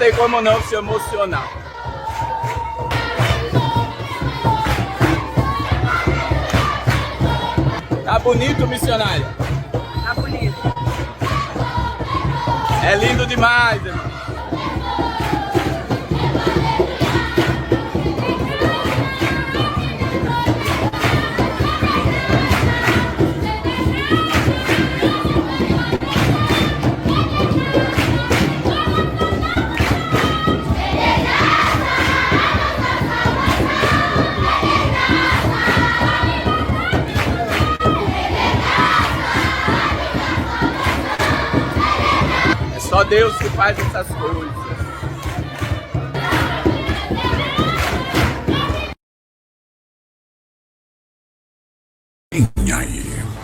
tem como não se emocionar. Tá bonito, missionário? Tá bonito. É lindo demais, irmão. Só Deus que faz essas coisas.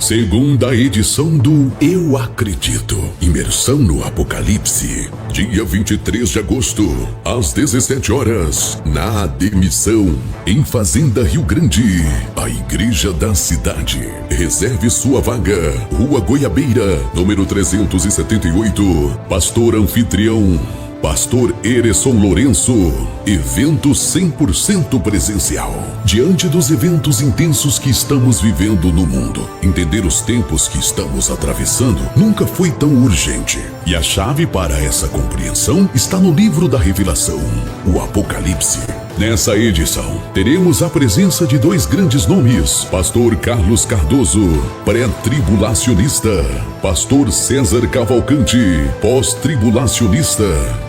Segunda edição do Eu Acredito. Imersão no Apocalipse. Dia 23 de agosto, às 17 horas, na Admissão, em Fazenda Rio Grande, a Igreja da Cidade. Reserve sua vaga. Rua Goiabeira, número 378. Pastor anfitrião, Pastor Ereson Lourenço. Evento 100% presencial. Diante dos eventos intensos que estamos vivendo no mundo, entender os tempos que estamos atravessando nunca foi tão urgente. E a chave para essa compreensão está no livro da Revelação, o Apocalipse. Nessa edição, teremos a presença de dois grandes nomes: Pastor Carlos Cardoso, pré-tribulacionista; Pastor César Cavalcante, pós-tribulacionista.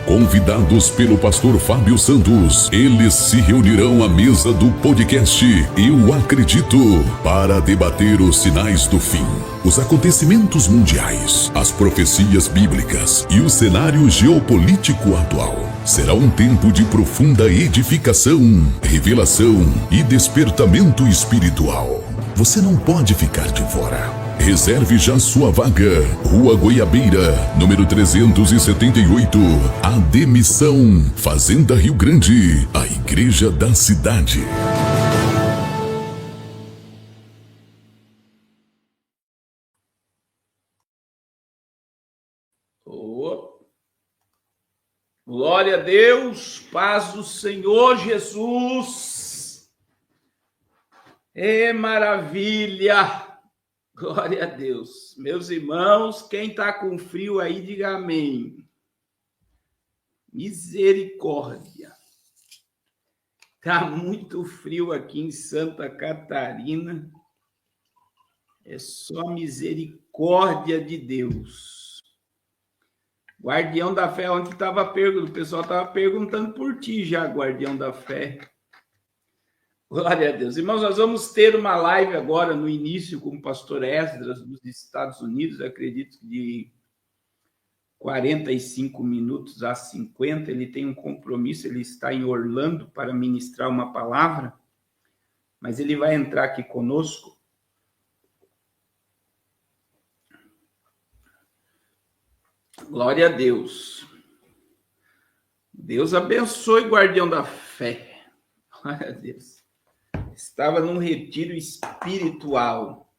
Convidados pelo Pastor Fábio Santos, eles se reunirão à mesa do podcast Eu Acredito para debater os sinais do fim, os acontecimentos mundiais, as profecias bíblicas e o cenário geopolítico atual. Será um tempo de profunda edificação, revelação e despertamento espiritual. Você não pode ficar de fora. Reserve já sua vaga. Rua Goiabeira, número 378, Admissão, Fazenda Rio Grande, a Igreja da Cidade. Glória a Deus, paz do Senhor Jesus. Maravilha! Glória a Deus. Meus irmãos, quem está com frio aí, diga amém. Misericórdia. Está muito frio aqui em Santa Catarina. É só misericórdia de Deus. Guardião da Fé, ontem o pessoal estava perguntando por ti já, Guardião da Fé. Glória a Deus. Irmãos, nós vamos ter uma live agora no início com o pastor Esdras dos Estados Unidos, acredito que de 45 minutos a 50, ele tem um compromisso, ele está em Orlando para ministrar uma palavra, mas ele vai entrar aqui conosco. Glória a Deus. Deus abençoe, Guardião da Fé. Glória a Deus. Estava num retiro espiritual.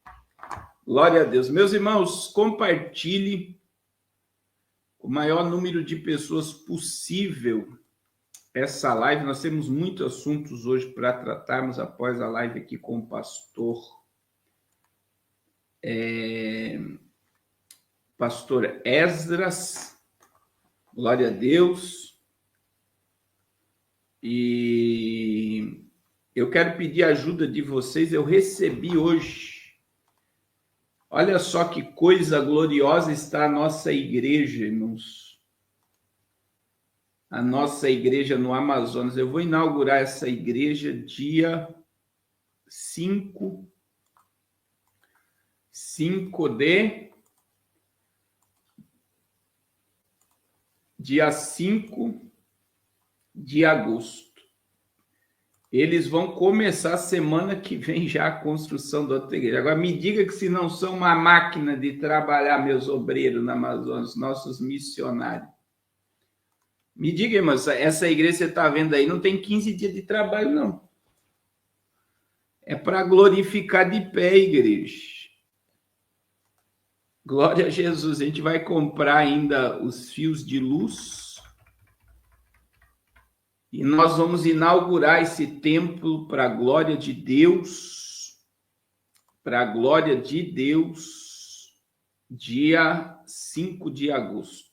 Glória a Deus. Meus irmãos, compartilhe o maior número de pessoas possível essa live. Nós temos muitos assuntos hoje para tratarmos após a live aqui com o pastor Pastor Esdras. Glória a Deus. E eu quero pedir a ajuda de vocês. Eu recebi hoje. Olha só que coisa gloriosa está a nossa igreja, irmãos. A nossa igreja no Amazonas. Eu vou inaugurar essa igreja dia 5 de agosto. Eles vão começar semana que vem já a construção da outra igreja. Agora, me diga que se não são uma máquina de trabalhar, meus obreiros na Amazonas, nossos missionários. Me diga, irmão, essa igreja que você está vendo aí não tem 15 dias de trabalho, não. É para glorificar de pé a igreja. Glória a Jesus. A gente vai comprar ainda os fios de luz. E nós vamos inaugurar esse templo para a glória de Deus, dia 5 de agosto.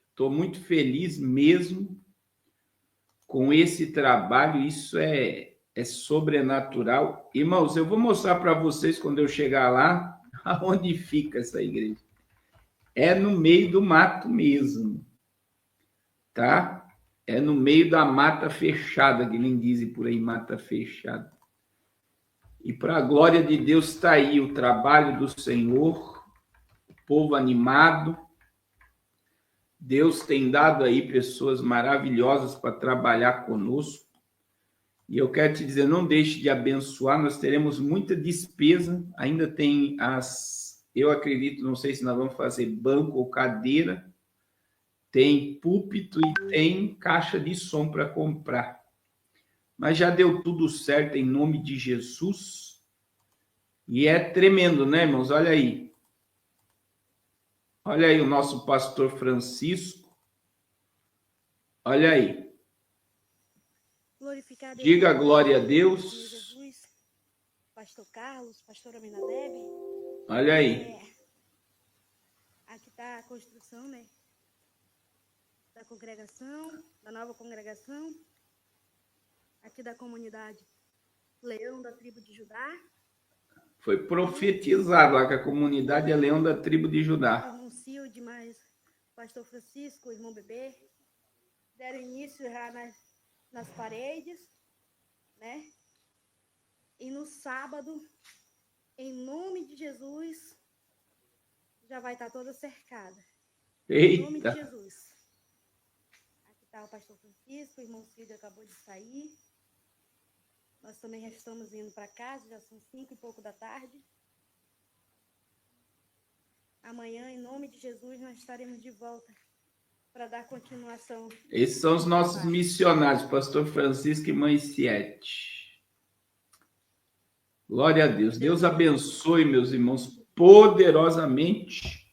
Estou muito feliz mesmo com esse trabalho, isso é sobrenatural. Irmãos, eu vou mostrar para vocês quando eu chegar lá, aonde fica essa igreja. É no meio do mato mesmo, tá? É no meio da mata fechada, que nem dizem por aí, mata fechada. E para a glória de Deus está aí o trabalho do Senhor, o povo animado. Deus tem dado aí pessoas maravilhosas para trabalhar conosco. E eu quero te dizer, não deixe de abençoar, nós teremos muita despesa, ainda tem eu acredito, não sei se nós vamos fazer banco ou cadeira, tem púlpito e tem caixa de som para comprar. Mas já deu tudo certo em nome de Jesus. E é tremendo, né, irmãos? Olha aí. Olha aí o nosso pastor Francisco. Olha aí. Diga glória a Deus. Jesus, pastor Carlos, pastora Menadeb. Olha aí. Aqui está a construção, né? Da congregação, da nova congregação. Aqui da comunidade Leão da tribo de Judá. Foi profetizado lá que a comunidade é Leão da tribo de Judá. Irmão Cilde, mais pastor Francisco, irmão Bebê. Deram início já nas paredes, né? E no sábado, em nome de Jesus, já vai estar toda cercada. Eita. Em nome de Jesus. Aqui está o pastor Francisco, o irmão Cilde acabou de sair. Nós também já estamos indo para casa, já são 5 e pouco da tarde. Amanhã, em nome de Jesus, nós estaremos de volta para dar continuação. Esses são os nossos missionários, pastor Francisco e mãe Siete. Glória a Deus. Deus abençoe, meus irmãos, poderosamente.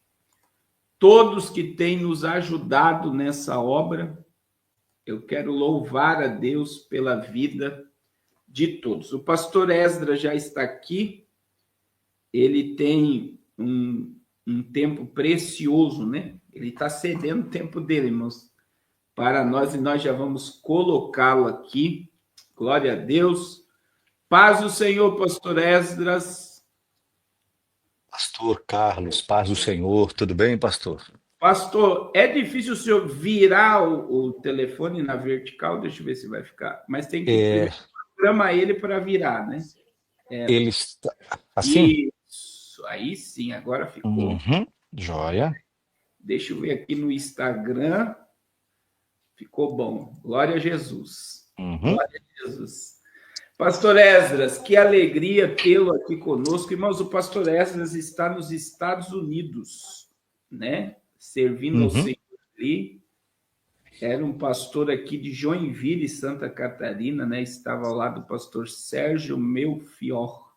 Todos que têm nos ajudado nessa obra. Eu quero louvar a Deus pela vida de todos. O pastor Esdras já está aqui. Ele tem um tempo precioso, né? Ele está cedendo o tempo dele, irmãos, para nós, e nós já vamos colocá-lo aqui. Glória a Deus. Paz do Senhor, pastor Esdras. Pastor Carlos, paz do Senhor, tudo bem, pastor? Pastor, é difícil o senhor virar o telefone na vertical? Deixa eu ver se vai ficar. Mas tem que programar ele para virar, né? Ele está assim? Isso, aí sim, agora ficou. Joia. Deixa eu ver aqui no Instagram. Ficou bom. Glória a Jesus. Glória a Jesus. Pastor Esdras, que alegria tê-lo aqui conosco. Irmãos, o pastor Esdras está nos Estados Unidos, né? Servindo ao Senhor ali. Era um pastor aqui de Joinville, Santa Catarina, né? Estava ao lado do pastor Sérgio Melfior,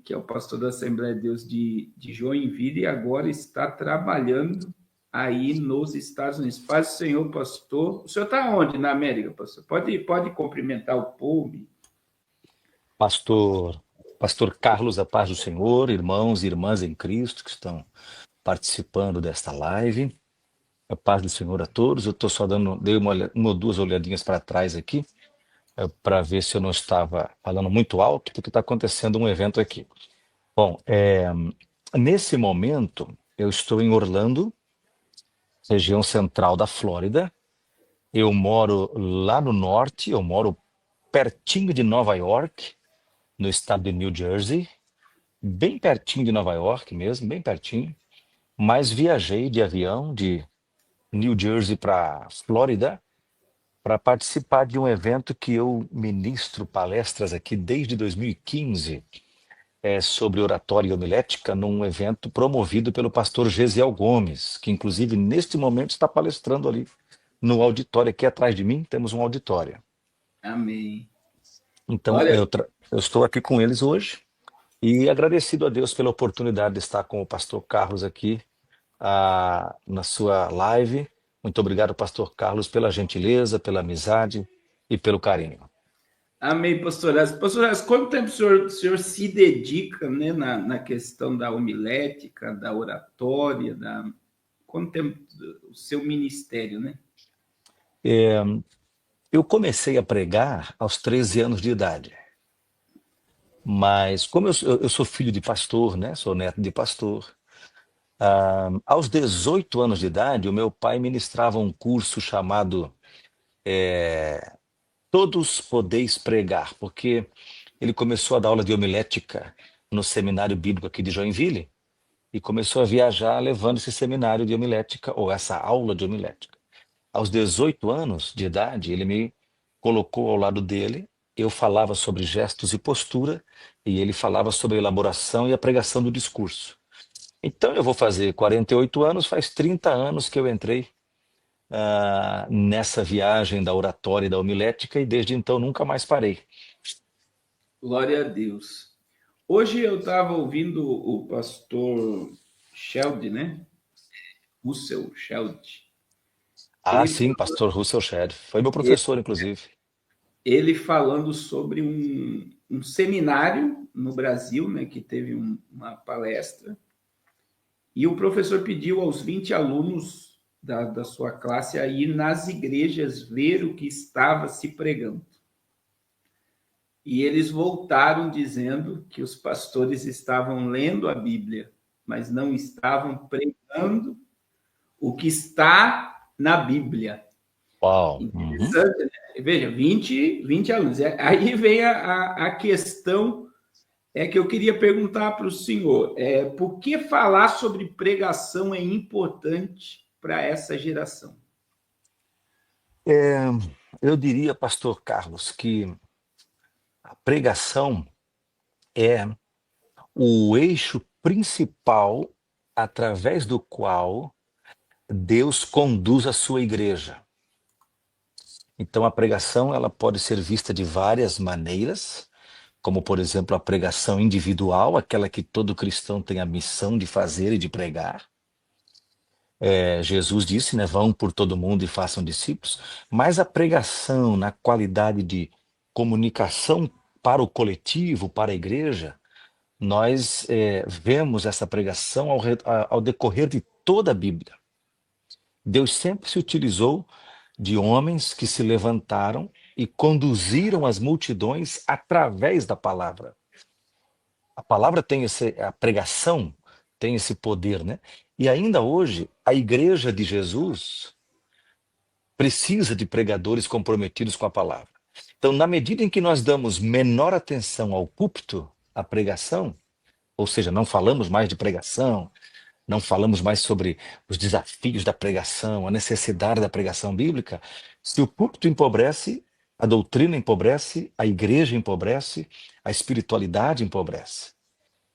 que é o pastor da Assembleia de Deus de Joinville, e agora está trabalhando aí nos Estados Unidos. Paz do Senhor, pastor. O senhor está onde na América, pastor? Pode cumprimentar o povo. Pastor Carlos, a paz do Senhor, irmãos e irmãs em Cristo que estão participando desta live. A paz do Senhor a todos. Eu estou só dei uma ou duas olhadinhas para trás aqui, para ver se eu não estava falando muito alto, porque está acontecendo um evento aqui. Bom, nesse momento, eu estou em Orlando, região central da Flórida. Eu moro lá no norte, eu moro pertinho de Nova York, no estado de New Jersey, bem pertinho de Nova York mesmo, bem pertinho. Mas viajei de avião de New Jersey para Flórida para participar de um evento que eu ministro palestras aqui desde 2015, sobre oratória e homilética, num evento promovido pelo pastor Gesiel Gomes, que inclusive neste momento está palestrando ali no auditório. Aqui atrás de mim temos um auditório. Amém. Então eu estou aqui com eles hoje e agradecido a Deus pela oportunidade de estar com o pastor Carlos aqui na sua live, Muito obrigado, pastor Carlos, pela gentileza, pela amizade e pelo carinho. Amém, pastor Erasmo. Pastor Erasmo, quanto tempo o senhor se dedica, né, na questão da homilética, da oratória, quanto tempo o seu ministério, né? Eu comecei a pregar aos 13 anos de idade. Mas como eu sou filho de pastor, né? Sou neto de pastor. Aos 18 anos de idade, o meu pai ministrava um curso chamado Todos Podeis Pregar, porque ele começou a dar aula de homilética no seminário bíblico aqui de Joinville e começou a viajar levando esse seminário de homilética, ou essa aula de homilética. Aos 18 anos de idade, ele me colocou ao lado dele, eu falava sobre gestos e postura, e ele falava sobre a elaboração e a pregação do discurso. Então eu vou fazer 48 anos, faz 30 anos que eu entrei nessa viagem da oratória e da homilética, e desde então nunca mais parei. Glória a Deus. Hoje eu estava ouvindo o pastor Sheldon, né? Russell Sheldon. Sim, pastor Russell Shedd. Foi meu professor, inclusive. Ele falando sobre um seminário no Brasil, né? Que teve uma palestra. E o professor pediu aos 20 alunos da sua classe a ir nas igrejas ver o que estava se pregando. E eles voltaram dizendo que os pastores estavam lendo a Bíblia, mas não estavam pregando o que está na Bíblia. Uau! Interessante, né? Veja, 20 alunos. Aí vem a questão que eu queria perguntar para o senhor. Por que falar sobre pregação é importante para essa geração? Eu diria, pastor Carlos, que a pregação é o eixo principal através do qual Deus conduz a sua igreja. Então a pregação ela pode ser vista de várias maneiras, como por exemplo a pregação individual, aquela que todo cristão tem a missão de fazer e de pregar. Jesus disse, né, vão por todo mundo e façam discípulos, mas a pregação na qualidade de comunicação para o coletivo, para a igreja, nós vemos essa pregação ao decorrer de toda a Bíblia. Deus sempre se utilizou de homens que se levantaram e conduziram as multidões através da palavra. A palavra a pregação tem esse poder, né? E ainda hoje, a igreja de Jesus precisa de pregadores comprometidos com a palavra. Então, na medida em que nós damos menor atenção ao púlpito, à pregação, ou seja, não falamos mais de pregação, não falamos mais sobre os desafios da pregação, a necessidade da pregação bíblica, se o púlpito empobrece, a doutrina empobrece, a igreja empobrece, a espiritualidade empobrece.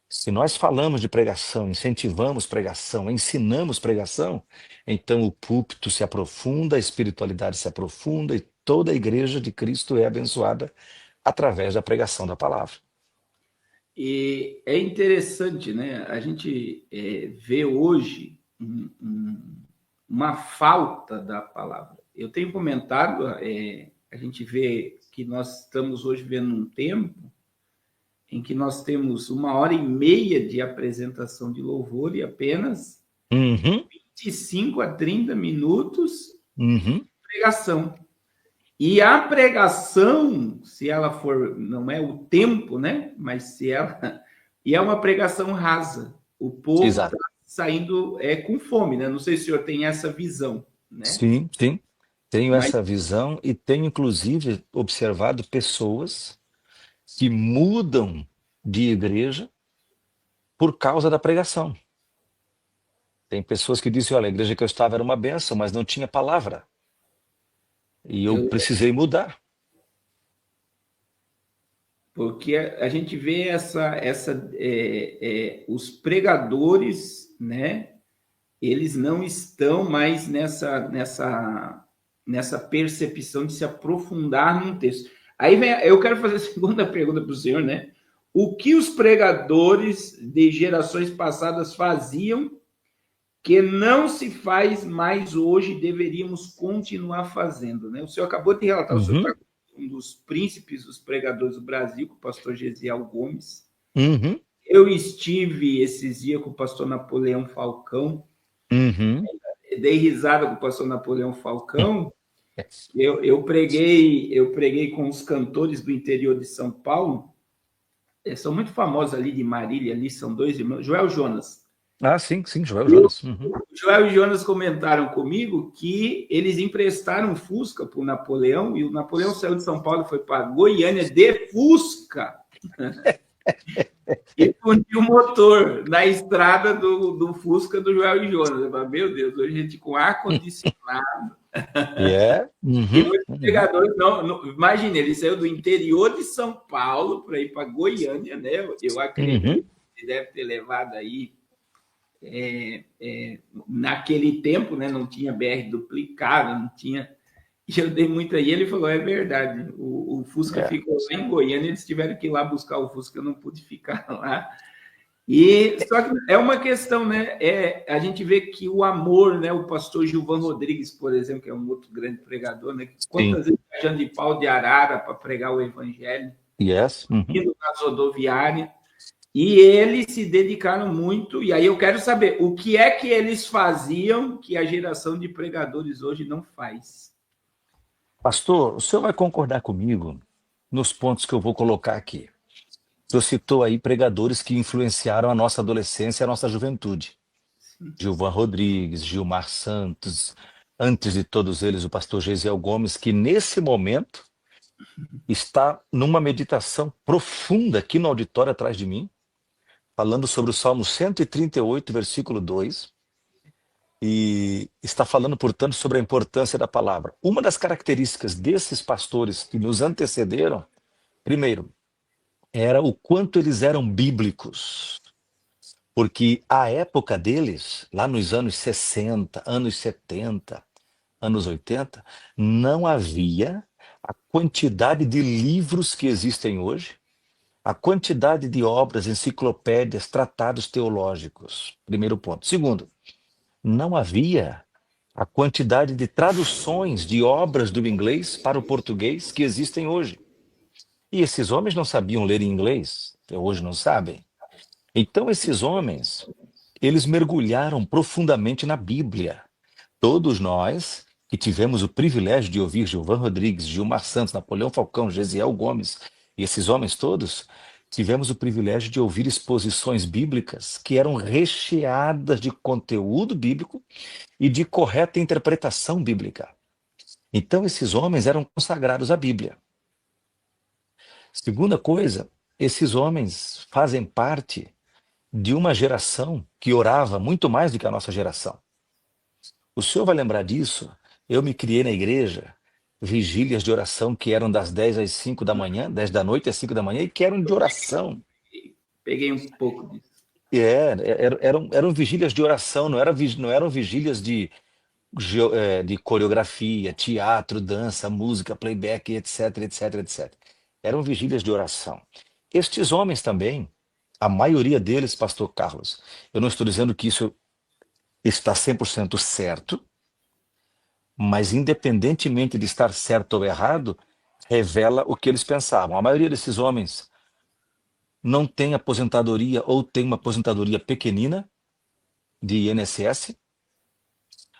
Se nós falamos de pregação, incentivamos pregação, ensinamos pregação, então o púlpito se aprofunda, a espiritualidade se aprofunda e toda a igreja de Cristo é abençoada através da pregação da palavra. E é interessante, né? A gente vê hoje uma falta da palavra. Eu tenho comentado, a gente vê que nós estamos hoje vivendo um tempo em que nós temos 1h30 de apresentação de louvor e apenas 25 a 30 minutos de pregação. E a pregação, se ela for, não é o tempo, né? Mas se ela... E é uma pregação rasa. O povo está saindo com fome, né? Não sei se o senhor tem essa visão, né? Sim. Tenho essa visão e tenho, inclusive, observado pessoas que mudam de igreja por causa da pregação. Tem pessoas que dizem, olha, a igreja que eu estava era uma bênção, mas não tinha palavra. E eu precisei mudar. Porque a gente vê os pregadores, né? Eles não estão mais nessa percepção de se aprofundar num texto. Aí eu quero fazer a segunda pergunta para o senhor, né? O que os pregadores de gerações passadas faziam que não se faz mais hoje, deveríamos continuar fazendo, né? O senhor acabou de relatar, o senhor está um dos príncipes dos pregadores do Brasil, com o pastor Gesiel Gomes. Eu estive esses dias com o pastor Napoleão Falcão, dei risada com o pastor Napoleão Falcão. Eu preguei com os cantores do interior de São Paulo, são muito famosos ali de Marília, ali são dois irmãos, Joel e Jonas. Ah, sim, Joel e Jonas. Joel e Jonas comentaram comigo que eles emprestaram Fusca para o Napoleão, e o Napoleão saiu de São Paulo e foi para Goiânia de Fusca. E fundiu o motor na estrada do Fusca do Joel e Jonas. Eu falei, meu Deus, hoje a gente com ar-condicionado. E muitos pregadores, imagine, ele saiu do interior de São Paulo para ir para Goiânia, né? Eu acredito que ele deve ter levado aí. Naquele tempo, né, não tinha BR duplicada, não tinha. E eu dei muito aí, ele falou, é verdade, o Fusca ficou lá em Goiânia, eles tiveram que ir lá buscar o Fusca, eu não pude ficar lá. E só que é uma questão, né? A gente vê que o amor, né? O pastor Gilvan Rodrigues, por exemplo, que é um outro grande pregador, né? Quantas vezes viajando de pau de arara para pregar o evangelho, indo nas rodoviárias. E eles se dedicaram muito, e aí eu quero saber, o que é que eles faziam que a geração de pregadores hoje não faz? Pastor, o senhor vai concordar comigo nos pontos que eu vou colocar aqui. O senhor citou aí pregadores que influenciaram a nossa adolescência e a nossa juventude. Gilvan Rodrigues, Gilmar Santos, antes de todos eles o pastor Gesiel Gomes, que nesse momento está numa meditação profunda aqui no auditório atrás de mim, falando sobre o Salmo 138, versículo 2, e está falando, portanto, sobre a importância da palavra. Uma das características desses pastores que nos antecederam, primeiro, era o quanto eles eram bíblicos. Porque a época deles, lá nos anos 60, anos 70, anos 80, não havia a quantidade de livros que existem hoje, a quantidade de obras, enciclopédias, tratados teológicos. Primeiro ponto. Segundo, não havia a quantidade de traduções de obras do inglês para o português que existem hoje. E esses homens não sabiam ler inglês, hoje não sabem. Então esses homens, eles mergulharam profundamente na Bíblia. Todos nós que tivemos o privilégio de ouvir Gilvan Rodrigues, Gilmar Santos, Napoleão Falcão, Gesiel Gomes, e esses homens todos, tivemos o privilégio de ouvir exposições bíblicas que eram recheadas de conteúdo bíblico e de correta interpretação bíblica. Então, esses homens eram consagrados à Bíblia. Segunda coisa, esses homens fazem parte de uma geração que orava muito mais do que a nossa geração. O senhor vai lembrar disso? Eu me criei na igreja, vigílias de oração que eram das 10 às 5 da manhã, 10 da noite às 5 da manhã, e que eram de oração. Peguei um pouco disso. Eram vigílias de oração, não eram vigílias de coreografia, teatro, dança, música, playback, etc, etc, etc. Eram vigílias de oração. Estes homens também, a maioria deles, pastor Carlos, eu não estou dizendo que isso está 100% certo, mas independentemente de estar certo ou errado, revela o que eles pensavam. A maioria desses homens não tem aposentadoria ou tem uma aposentadoria pequenina de INSS.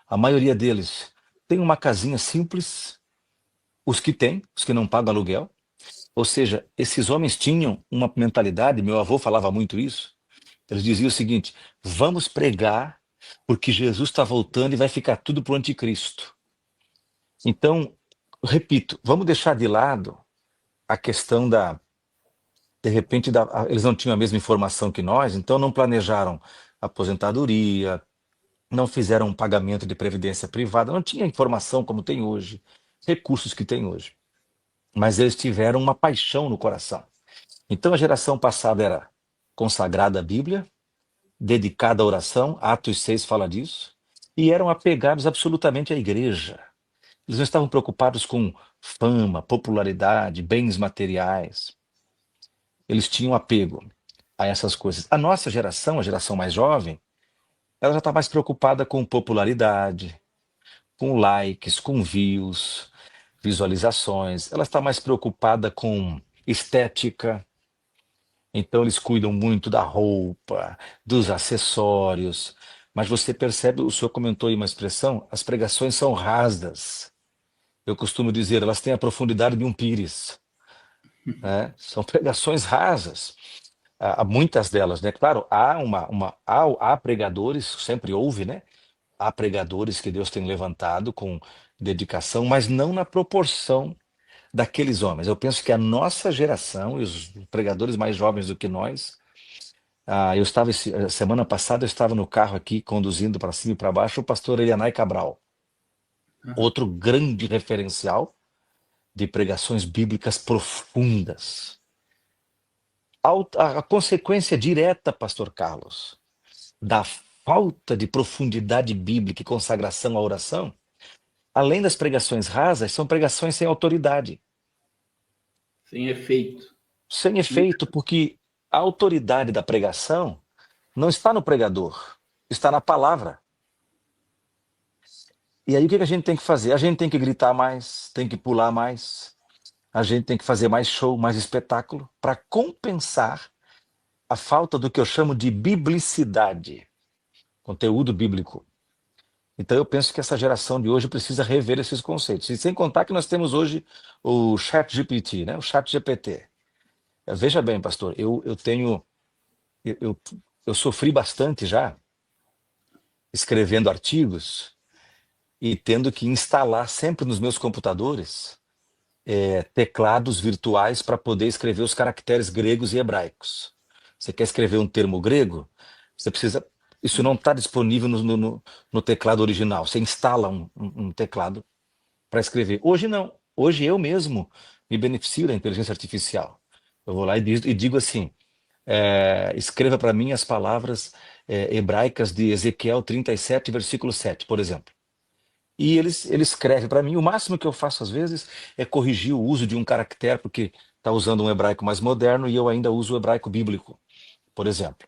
A maioria deles tem uma casinha simples, os que não pagam aluguel. Ou seja, esses homens tinham uma mentalidade, meu avô falava muito isso, eles diziam o seguinte, vamos pregar porque Jesus está voltando e vai ficar tudo para o anticristo. Então, repito, vamos deixar de lado a questão de repente, eles não tinham a mesma informação que nós, então não planejaram aposentadoria, não fizeram um pagamento de previdência privada, não tinha informação como tem hoje, recursos que tem hoje. Mas eles tiveram uma paixão no coração. Então a geração passada era consagrada à Bíblia, dedicada à oração, Atos 6 fala disso, e eram apegados absolutamente à igreja. Eles não estavam preocupados com fama, popularidade, bens materiais. Eles tinham apego a essas coisas. A nossa geração, a geração mais jovem, ela já está mais preocupada com popularidade, com likes, com views, visualizações. Ela está mais preocupada com estética. Então eles cuidam muito da roupa, dos acessórios. Mas você percebe, o senhor comentou aí uma expressão, as pregações são rasas. Eu costumo dizer, elas têm a profundidade de um pires, né? São pregações rasas. Há muitas delas, né? Claro, há pregadores, sempre houve, né? Há pregadores que Deus tem levantado com dedicação, mas não na proporção daqueles homens. Eu penso que a nossa geração e os pregadores mais jovens do que nós, eu estava semana passada eu estava no carro aqui conduzindo para cima e para baixo o pastor Elianai Cabral, outro grande referencial de pregações bíblicas profundas. A consequência direta, pastor Carlos, da falta de profundidade bíblica e consagração à oração, além das pregações rasas, são pregações sem autoridade. Sem efeito. Sem efeito, porque a autoridade da pregação não está no pregador, está na palavra. E aí o que a gente tem que fazer? A gente tem que gritar mais, tem que pular mais, a gente tem que fazer mais show, mais espetáculo, para compensar a falta do que eu chamo de biblicidade, conteúdo bíblico. Então eu penso que essa geração de hoje precisa rever esses conceitos. E sem contar que nós temos hoje o ChatGPT, né? O ChatGPT. Veja bem, pastor, eu sofri bastante já escrevendo artigos e tendo que instalar sempre nos meus computadores teclados virtuais para poder escrever os caracteres gregos e hebraicos. Você quer escrever um termo grego? Você precisa. Isso não está disponível no teclado original. Você instala um teclado para escrever. Hoje não. Hoje eu mesmo me beneficio da inteligência artificial. Eu vou lá e digo assim: escreva para mim as palavras hebraicas de Ezequiel 37, versículo 7, por exemplo. E ele escreve para mim. O máximo que eu faço às vezes é corrigir o uso de um caractere, porque está usando um hebraico mais moderno e eu ainda uso o hebraico bíblico, por exemplo.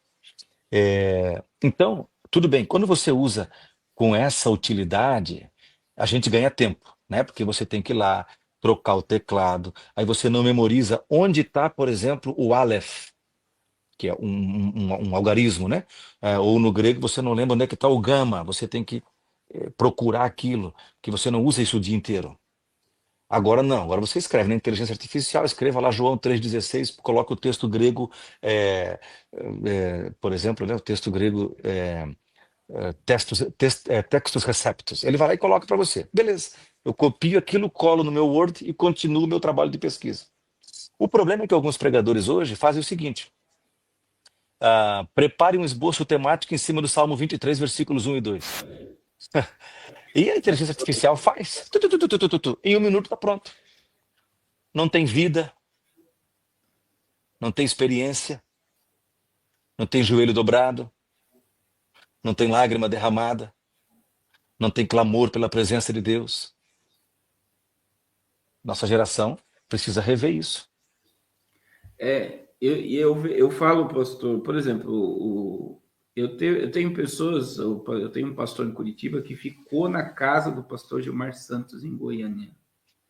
Então, tudo bem, quando você usa com essa utilidade, a gente ganha tempo, né? Porque você tem que ir lá, trocar o teclado, aí você não memoriza onde está, por exemplo, o Aleph, que é um algarismo, né? Ou no grego você não lembra onde é que está o gama, você tem que procurar aquilo, que você não usa isso o dia inteiro. Agora não, agora você escreve na inteligência artificial, escreva lá João 3,16, coloca o texto grego, por exemplo, né, o texto grego, textos receptus. Ele vai lá e coloca para você. Beleza, eu copio aquilo, colo no meu Word e continuo o meu trabalho de pesquisa. O problema é que alguns pregadores hoje fazem o seguinte: prepare um esboço temático em cima do Salmo 23, versículos 1 e 2. E a inteligência artificial faz. Em 1 minuto está pronto. Não tem vida, não tem experiência, não tem joelho dobrado, não tem lágrima derramada, não tem clamor pela presença de Deus. Nossa geração precisa rever isso. Eu falo, pastor, por exemplo, eu tenho pessoas, eu tenho um pastor em Curitiba que ficou na casa do pastor Gilmar Santos, em Goiânia.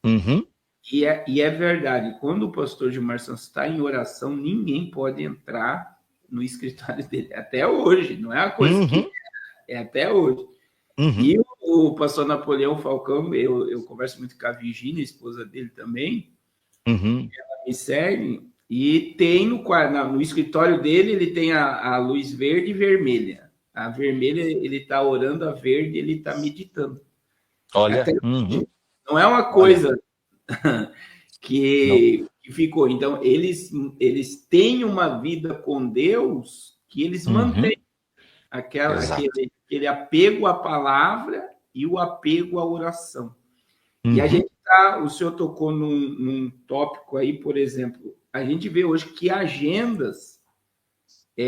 Uhum. E é verdade, quando o pastor Gilmar Santos está em oração, ninguém pode entrar no escritório dele. Até hoje, não é uma coisa que é até hoje. Uhum. E o pastor Napoleão Falcão, eu converso muito com a Virgínia, a esposa dele também, ela me segue, e tem no escritório dele, ele tem a luz verde e vermelha. A vermelha, ele está orando, a verde, ele está meditando. Olha, não é uma coisa que ficou. Então, eles têm uma vida com Deus que eles mantêm. Aquele apego à palavra e o apego à oração. E a gente o senhor tocou num tópico aí, por exemplo, a gente vê hoje que agendas,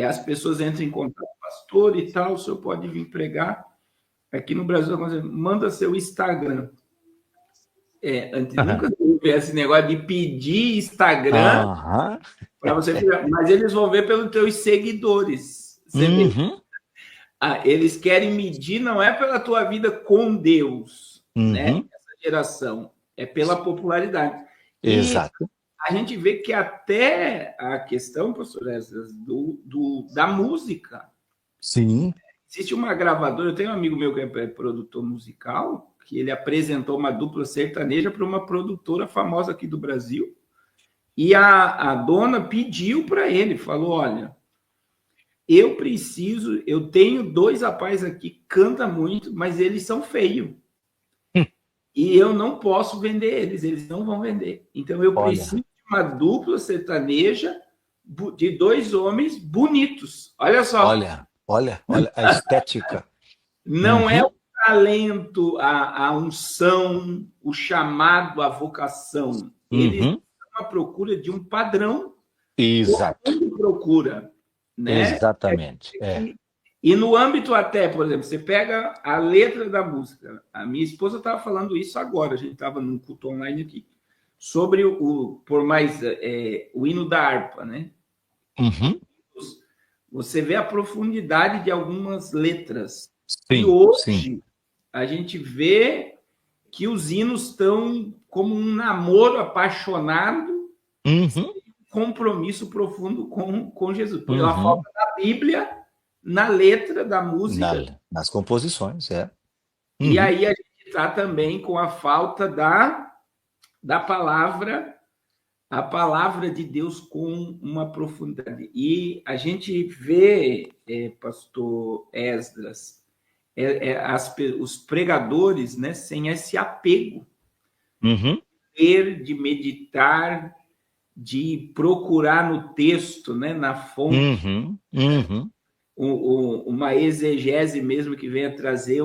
as pessoas entram em contato com o pastor e tal, o senhor pode vir pregar. Aqui no Brasil, manda seu Instagram. Antes nunca houve esse negócio de pedir Instagram para você, mas eles vão ver pelos teus seguidores. Você vê? Eles querem medir, não é pela tua vida com Deus, né? Uhum. Essa geração, é pela popularidade. E Exato. a gente vê que até a questão, pastor Esdras, da música. Sim. Existe uma gravadora, eu tenho um amigo meu que é produtor musical, que ele apresentou uma dupla sertaneja para uma produtora famosa aqui do Brasil, e a dona pediu para ele, falou, olha, eu tenho 2 rapazes aqui que cantam muito, mas eles são feios. E eu não posso vender eles não vão vender. Então eu preciso Olha, de uma dupla sertaneja de 2 homens bonitos. Olha só. olha a estética. Não é Uhum. o talento, a unção, o chamado, a vocação. Eles Uhum. estão à procura de um padrão. Todo Exato. mundo procura, né? Exatamente. É. E no âmbito até, por exemplo, você pega a letra da música. A minha esposa estava falando isso agora, a gente estava num culto online aqui, sobre o hino da harpa, né? Uhum. Você vê a profundidade de algumas letras. E Sim, sim. hoje a gente vê que os hinos estão como um namoro apaixonado, Uhum. compromisso profundo com Jesus. Por a Uhum. falta da Bíblia na letra da música. Nas composições, é. E Uhum. aí a gente está também com a falta da palavra, a palavra de Deus com uma profundidade. E a gente vê, pastor Esdras, os pregadores, né, sem esse apego Uhum. de meditar, de procurar no texto, né, na fonte, Uhum. Uhum. uma exegese mesmo que venha trazer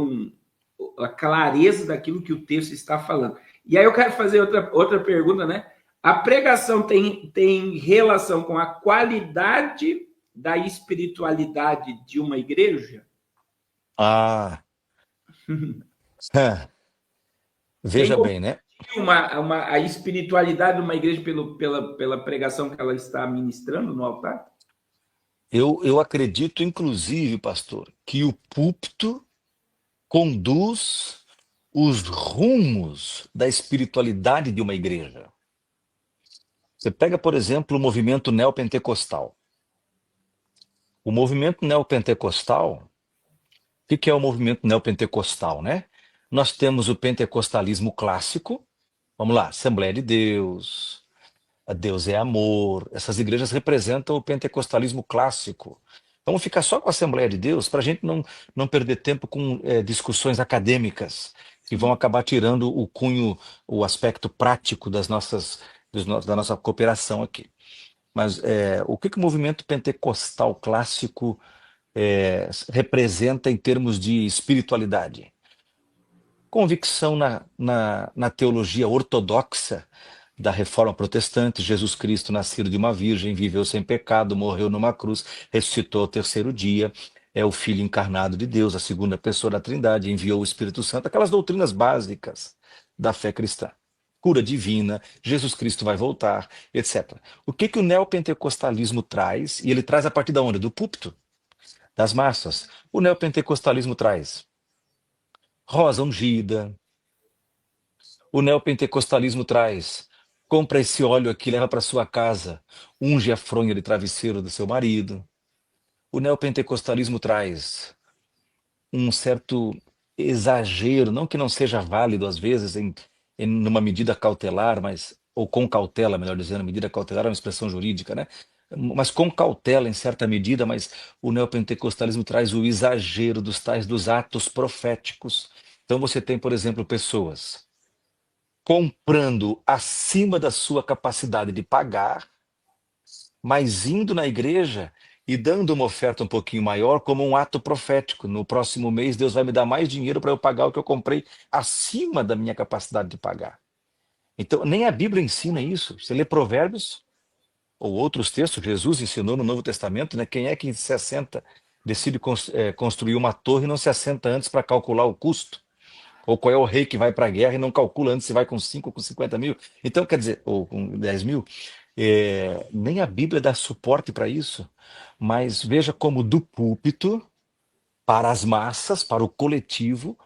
a clareza daquilo que o texto está falando. E aí eu quero fazer outra pergunta, né? A pregação tem relação com a qualidade da espiritualidade de uma igreja? Ah, Tem veja como bem, né? a espiritualidade de uma igreja pela pregação que ela está ministrando no altar? Eu acredito, inclusive, pastor, que o púlpito conduz os rumos da espiritualidade de uma igreja. Você pega, por exemplo, o movimento neopentecostal. O movimento neopentecostal, o que é o movimento neopentecostal, né? Nós temos o pentecostalismo clássico, vamos lá, Assembleia de Deus, a Deus é amor, essas igrejas representam o pentecostalismo clássico. Vamos ficar só com a Assembleia de Deus para a gente não perder tempo com discussões acadêmicas que vão acabar tirando o cunho, o aspecto prático da nossa cooperação aqui. Mas o que o movimento pentecostal clássico representa em termos de espiritualidade? Convicção na teologia ortodoxa da Reforma Protestante. Jesus Cristo, nascido de uma virgem, viveu sem pecado, morreu numa cruz, ressuscitou ao terceiro dia, é o Filho encarnado de Deus, a segunda pessoa da Trindade, enviou o Espírito Santo, aquelas doutrinas básicas da fé cristã. Cura divina, Jesus Cristo vai voltar, etc. O que o neopentecostalismo traz? E ele traz a partir da onde? Do púlpito, das massas. O neopentecostalismo traz rosa ungida. O neopentecostalismo traz: compra esse óleo aqui, leva para sua casa, unge a fronha de travesseiro do seu marido. O neopentecostalismo traz um certo exagero, não que não seja válido às vezes numa medida cautelar, mas ou com cautela, melhor dizendo, medida cautelar é uma expressão jurídica, né? Mas com cautela em certa medida, mas o neopentecostalismo traz o exagero dos atos proféticos. Então você tem, por exemplo, pessoas comprando acima da sua capacidade de pagar, mas indo na igreja e dando uma oferta um pouquinho maior como um ato profético. No próximo mês, Deus vai me dar mais dinheiro para eu pagar o que eu comprei acima da minha capacidade de pagar. Então, nem a Bíblia ensina isso. Você lê Provérbios ou outros textos, Jesus ensinou no Novo Testamento, né? Quem é que se assenta, decide construir uma torre e não se assenta antes para calcular o custo? Ou qual é o rei que vai para a guerra e não calcula antes se vai com 5 ou com 50 mil? Então, quer dizer, ou com 10 mil. Nem a Bíblia dá suporte para isso. Mas veja como do púlpito para as massas, para o coletivo,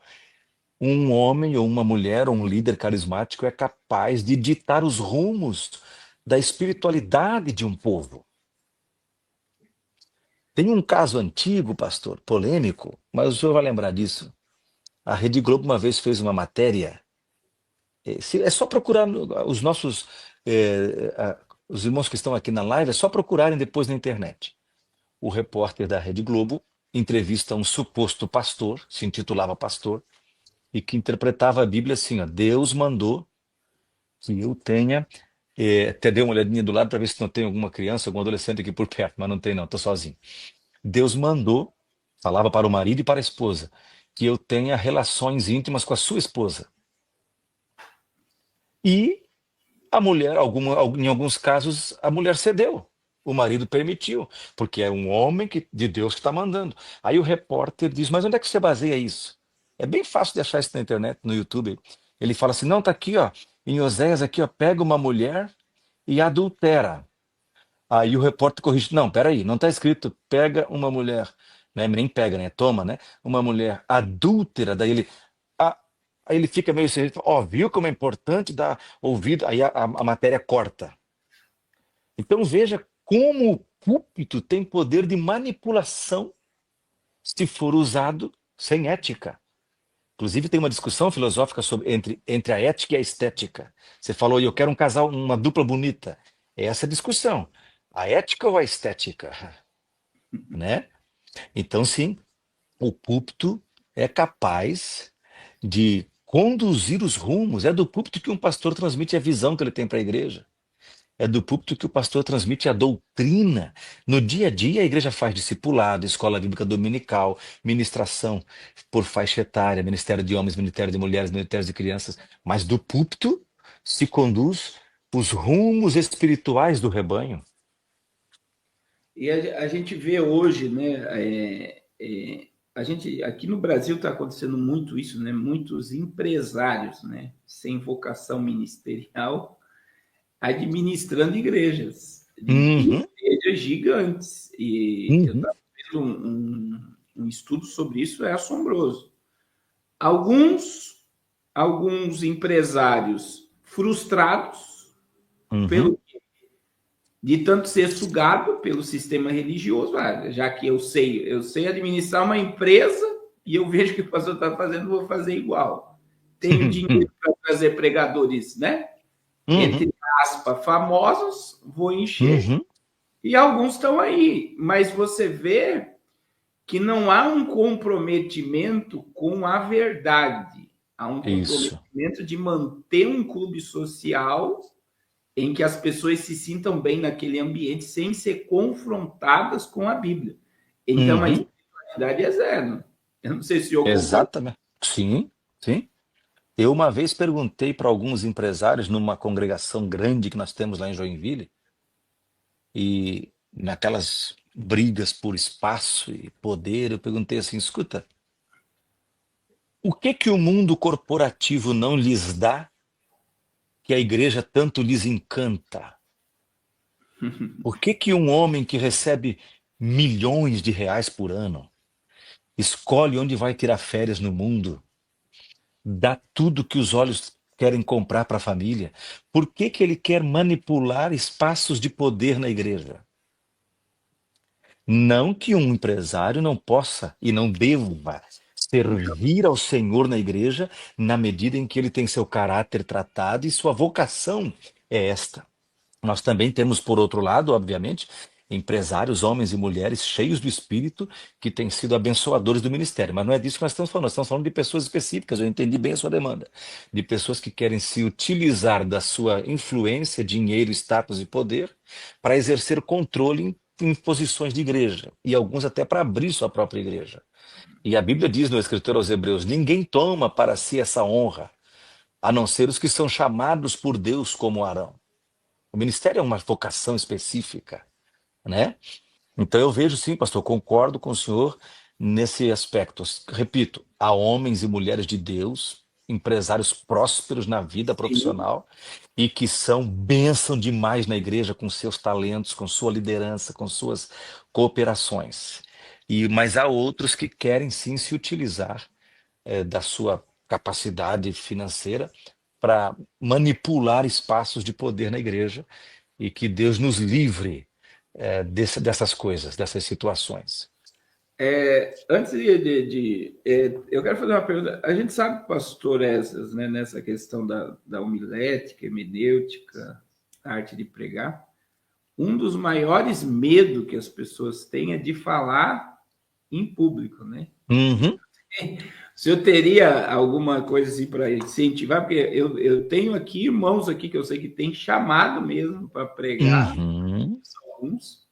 um homem ou uma mulher ou um líder carismático é capaz de ditar os rumos da espiritualidade de um povo. Tem um caso antigo, pastor, polêmico, mas o senhor vai lembrar disso. A Rede Globo uma vez fez uma matéria. É só procurar os nossos, os irmãos que estão aqui na live, é só procurarem depois na internet. O repórter da Rede Globo entrevista um suposto pastor, se intitulava pastor, e que interpretava a Bíblia assim, ó, Deus mandou que eu tenha, até dei uma olhadinha do lado para ver se não tem alguma criança, algum adolescente aqui por perto, mas não tem não, estou sozinho. Deus mandou, falava para o marido e para a esposa, que eu tenha relações íntimas com a sua esposa. E a mulher, em alguns casos, a mulher cedeu. O marido permitiu, porque é um homem de Deus que está mandando. Aí o repórter diz, mas onde é que você baseia isso? É bem fácil de achar isso na internet, no YouTube. Ele fala assim, não, tá aqui, ó, em Oséias, aqui, ó, pega uma mulher e adultera. Aí o repórter corrige, não, peraí, não está escrito, pega uma mulher, né, nem pega, né, toma, né, uma mulher adúltera, daí ele, ah, aí ele fica meio assim, ó, viu como é importante dar ouvido, aí a matéria corta. Então veja como o púlpito tem poder de manipulação se for usado sem ética. Inclusive tem uma discussão filosófica entre a ética e a estética. Você falou, eu quero um casal, uma dupla bonita. É essa a discussão. A ética ou a estética? Né? Então, sim, o púlpito é capaz de conduzir os rumos. É do púlpito que um pastor transmite a visão que ele tem para a igreja. É do púlpito que o pastor transmite a doutrina. No dia a dia, a igreja faz discipulado, escola bíblica dominical, ministração por faixa etária, ministério de homens, ministério de mulheres, ministério de crianças. Mas do púlpito se conduz os rumos espirituais do rebanho. E a gente vê hoje, né? A gente aqui no Brasil está acontecendo muito isso, né? Muitos empresários, né? Sem vocação ministerial, administrando igrejas, igrejas gigantes. E eu estava vendo um estudo sobre isso, é assombroso. Alguns empresários frustrados de tanto ser sugado pelo sistema religioso, já que eu sei administrar uma empresa e eu vejo que o pastor está fazendo, vou fazer igual. Tenho dinheiro para trazer pregadores, né? Entre aspas, famosos, vou encher. E alguns estão aí, mas você vê que não há um comprometimento com a verdade. Há um comprometimento de manter um clube social em que as pessoas se sintam bem naquele ambiente sem ser confrontadas com a Bíblia. Então, a espiritualidade é zero. Eu não sei se eu concordo. Exatamente. Sim, sim. Eu uma vez perguntei para alguns empresários numa congregação grande que nós temos lá em Joinville, e naquelas brigas por espaço e poder, eu perguntei assim, escuta, o que o mundo corporativo não lhes dá que a igreja tanto lhes encanta? Por que um homem que recebe milhões de reais por ano escolhe onde vai tirar férias no mundo, dá tudo que os olhos querem comprar para a família? Por que ele quer manipular espaços de poder na igreja? Não que um empresário não possa e não deva servir ao Senhor na igreja na medida em que ele tem seu caráter tratado e sua vocação é esta. Nós também temos, por outro lado, obviamente, empresários, homens e mulheres cheios do Espírito que têm sido abençoadores do ministério. Mas não é disso que nós estamos falando de pessoas específicas, eu entendi bem a sua demanda. De pessoas que querem se utilizar da sua influência, dinheiro, status e poder para exercer controle em posições de igreja. E alguns até para abrir sua própria igreja. E a Bíblia diz no escritor aos Hebreus, ninguém toma para si essa honra, a não ser os que são chamados por Deus como Arão. O ministério é uma vocação específica, né? Então eu vejo sim, pastor, concordo com o senhor nesse aspecto. Repito, há homens e mulheres de Deus, empresários prósperos na vida profissional e que são bênção demais na igreja com seus talentos, com sua liderança, com suas cooperações. Mas há outros que querem sim se utilizar da sua capacidade financeira para manipular espaços de poder na igreja, e que Deus nos livre dessas coisas, dessas situações. Antes eu quero fazer uma pergunta. A gente sabe, pastor, né, nessa questão da homilética, hermenêutica, arte de pregar, um dos maiores medos que as pessoas têm é de falar em público, né? Uhum. Se eu teria alguma coisa assim para incentivar, porque eu tenho aqui irmãos aqui que eu sei que tem chamado mesmo para pregar, Uhum. alguns,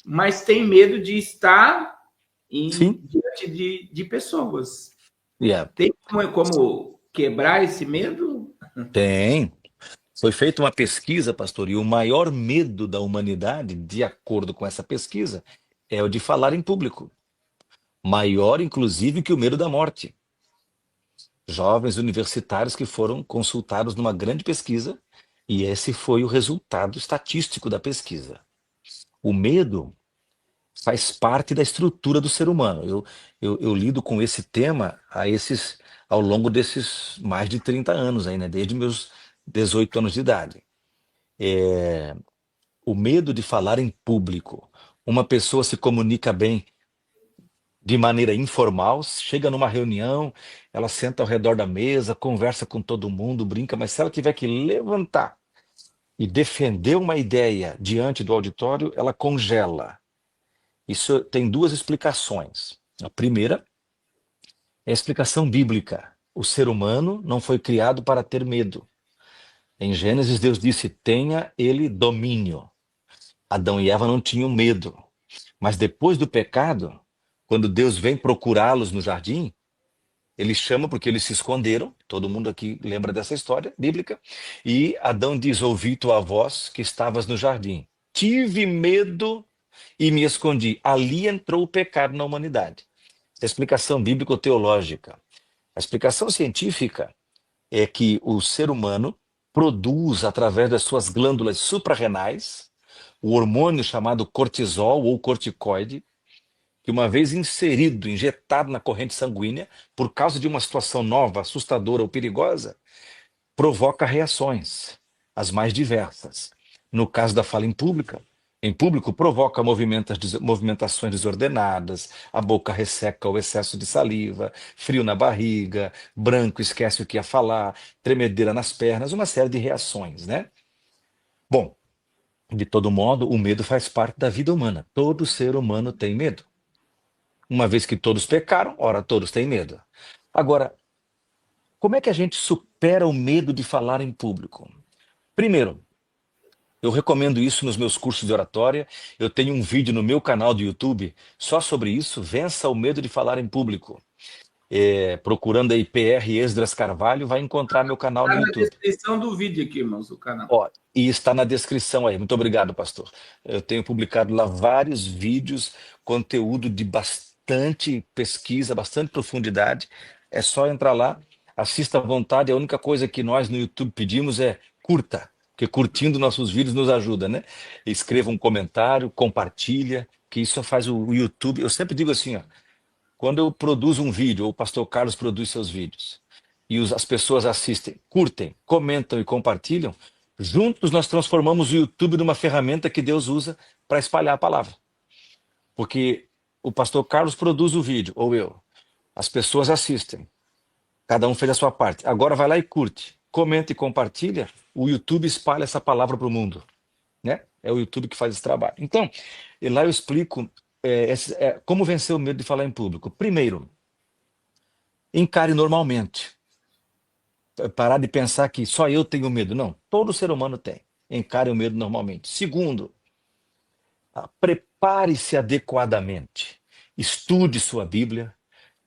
mas tem medo de estar Sim. diante de pessoas. Yeah. Tem como quebrar esse medo? Tem. Foi feita uma pesquisa, pastor, e o maior medo da humanidade, de acordo com essa pesquisa, é o de falar em público. Maior, inclusive, que o medo da morte. Jovens universitários que foram consultados numa grande pesquisa, e esse foi o resultado estatístico da pesquisa. O medo faz parte da estrutura do ser humano. Eu lido com esse tema ao longo desses mais de 30 anos, aí, né? Desde meus 18 anos de idade. O medo de falar em público. Uma pessoa se comunica bem de maneira informal, chega numa reunião, ela senta ao redor da mesa, conversa com todo mundo, brinca, mas se ela tiver que levantar e defender uma ideia diante do auditório, ela congela. Isso tem duas explicações. A primeira é a explicação bíblica. O ser humano não foi criado para ter medo. Em Gênesis, Deus disse: tenha ele domínio. Adão e Eva não tinham medo. Mas depois do pecado, quando Deus vem procurá-los no jardim, ele chama porque eles se esconderam. Todo mundo aqui lembra dessa história bíblica. E Adão diz: ouvi tua voz que estavas no jardim. Tive medo e me escondi. Ali entrou o pecado na humanidade. Essa é a explicação bíblico-teológica. A explicação científica é que o ser humano produz, através das suas glândulas suprarrenais, o hormônio chamado cortisol ou corticoide, que uma vez inserido, injetado na corrente sanguínea, por causa de uma situação nova, assustadora ou perigosa, provoca reações, as mais diversas. No caso da fala em público provoca movimentações desordenadas, a boca resseca o excesso de saliva, frio na barriga, branco esquece o que ia falar, tremedeira nas pernas, uma série de reações, né? Bom, de todo modo, o medo faz parte da vida humana. Todo ser humano tem medo. Uma vez que todos pecaram, ora, todos têm medo. Agora, como é que a gente supera o medo de falar em público? Primeiro, eu recomendo isso nos meus cursos de oratória. Eu tenho um vídeo no meu canal do YouTube só sobre isso. Vença o medo de falar em público. Procurando aí PR Esdras Carvalho, vai encontrar meu canal no YouTube. Está na descrição do vídeo aqui, irmãos, o canal. Ó, e está na descrição aí. Muito obrigado, pastor. Eu tenho publicado lá vários vídeos, conteúdo de bastante pesquisa, bastante profundidade. É só entrar lá, assista à vontade. A única coisa que nós no YouTube pedimos é curta, porque curtindo nossos vídeos nos ajuda, né? Escreva um comentário, compartilha, que isso faz o YouTube. Eu sempre digo assim, ó, quando eu produzo um vídeo, ou o pastor Carlos produz seus vídeos, e as pessoas assistem, curtem, comentam e compartilham, juntos nós transformamos o YouTube numa ferramenta que Deus usa para espalhar a palavra. Porque o pastor Carlos produz o vídeo, ou eu. As pessoas assistem. Cada um fez a sua parte. Agora vai lá e curte, comenta e compartilha, o YouTube espalha essa palavra para o mundo. Né? É o YouTube que faz esse trabalho. Então, lá eu explico como vencer o medo de falar em público. Primeiro, encare normalmente. Parar de pensar que só eu tenho medo. Não, todo ser humano tem. Encare o medo normalmente. Segundo, prepare-se adequadamente. Estude sua Bíblia.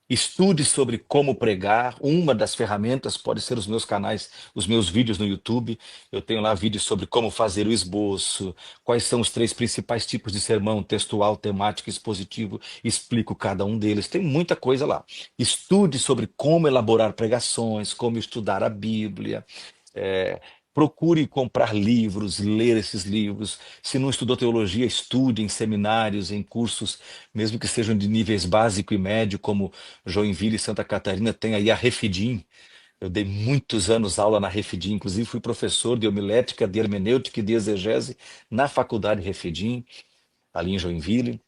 Estude sobre como pregar. Uma das ferramentas pode ser os meus canais, os meus vídeos no YouTube. Eu tenho lá vídeos sobre como fazer o esboço, quais são os 3 principais tipos de sermão: textual, temático e expositivo. Explico cada um deles. Tem muita coisa lá. Estude sobre como elaborar pregações, como estudar a Bíblia. procure comprar livros, ler esses livros. Se não estudou teologia, estude em seminários, em cursos, mesmo que sejam de níveis básico e médio, como Joinville e Santa Catarina, tem aí a Refidim. Eu dei muitos anos aula na Refidim, inclusive fui professor de homilética, de hermenêutica e de exegese na faculdade Refidim, ali em Joinville.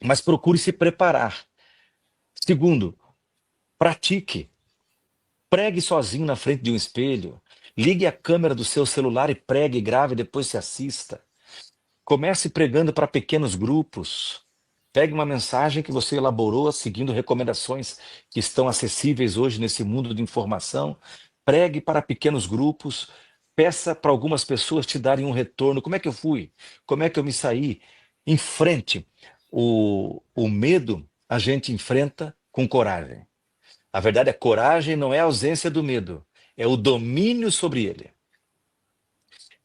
Mas procure se preparar. Segundo, pratique. Pregue sozinho na frente de um espelho. Ligue a câmera do seu celular e pregue, grave e depois se assista. Comece pregando para pequenos grupos. Pegue uma mensagem que você elaborou seguindo recomendações que estão acessíveis hoje nesse mundo de informação. Pregue para pequenos grupos. Peça para algumas pessoas te darem um retorno. Como é que eu fui? Como é que eu me saí? Enfrente. O medo a gente enfrenta com coragem. A verdade é coragem não é a ausência do medo, é o domínio sobre ele.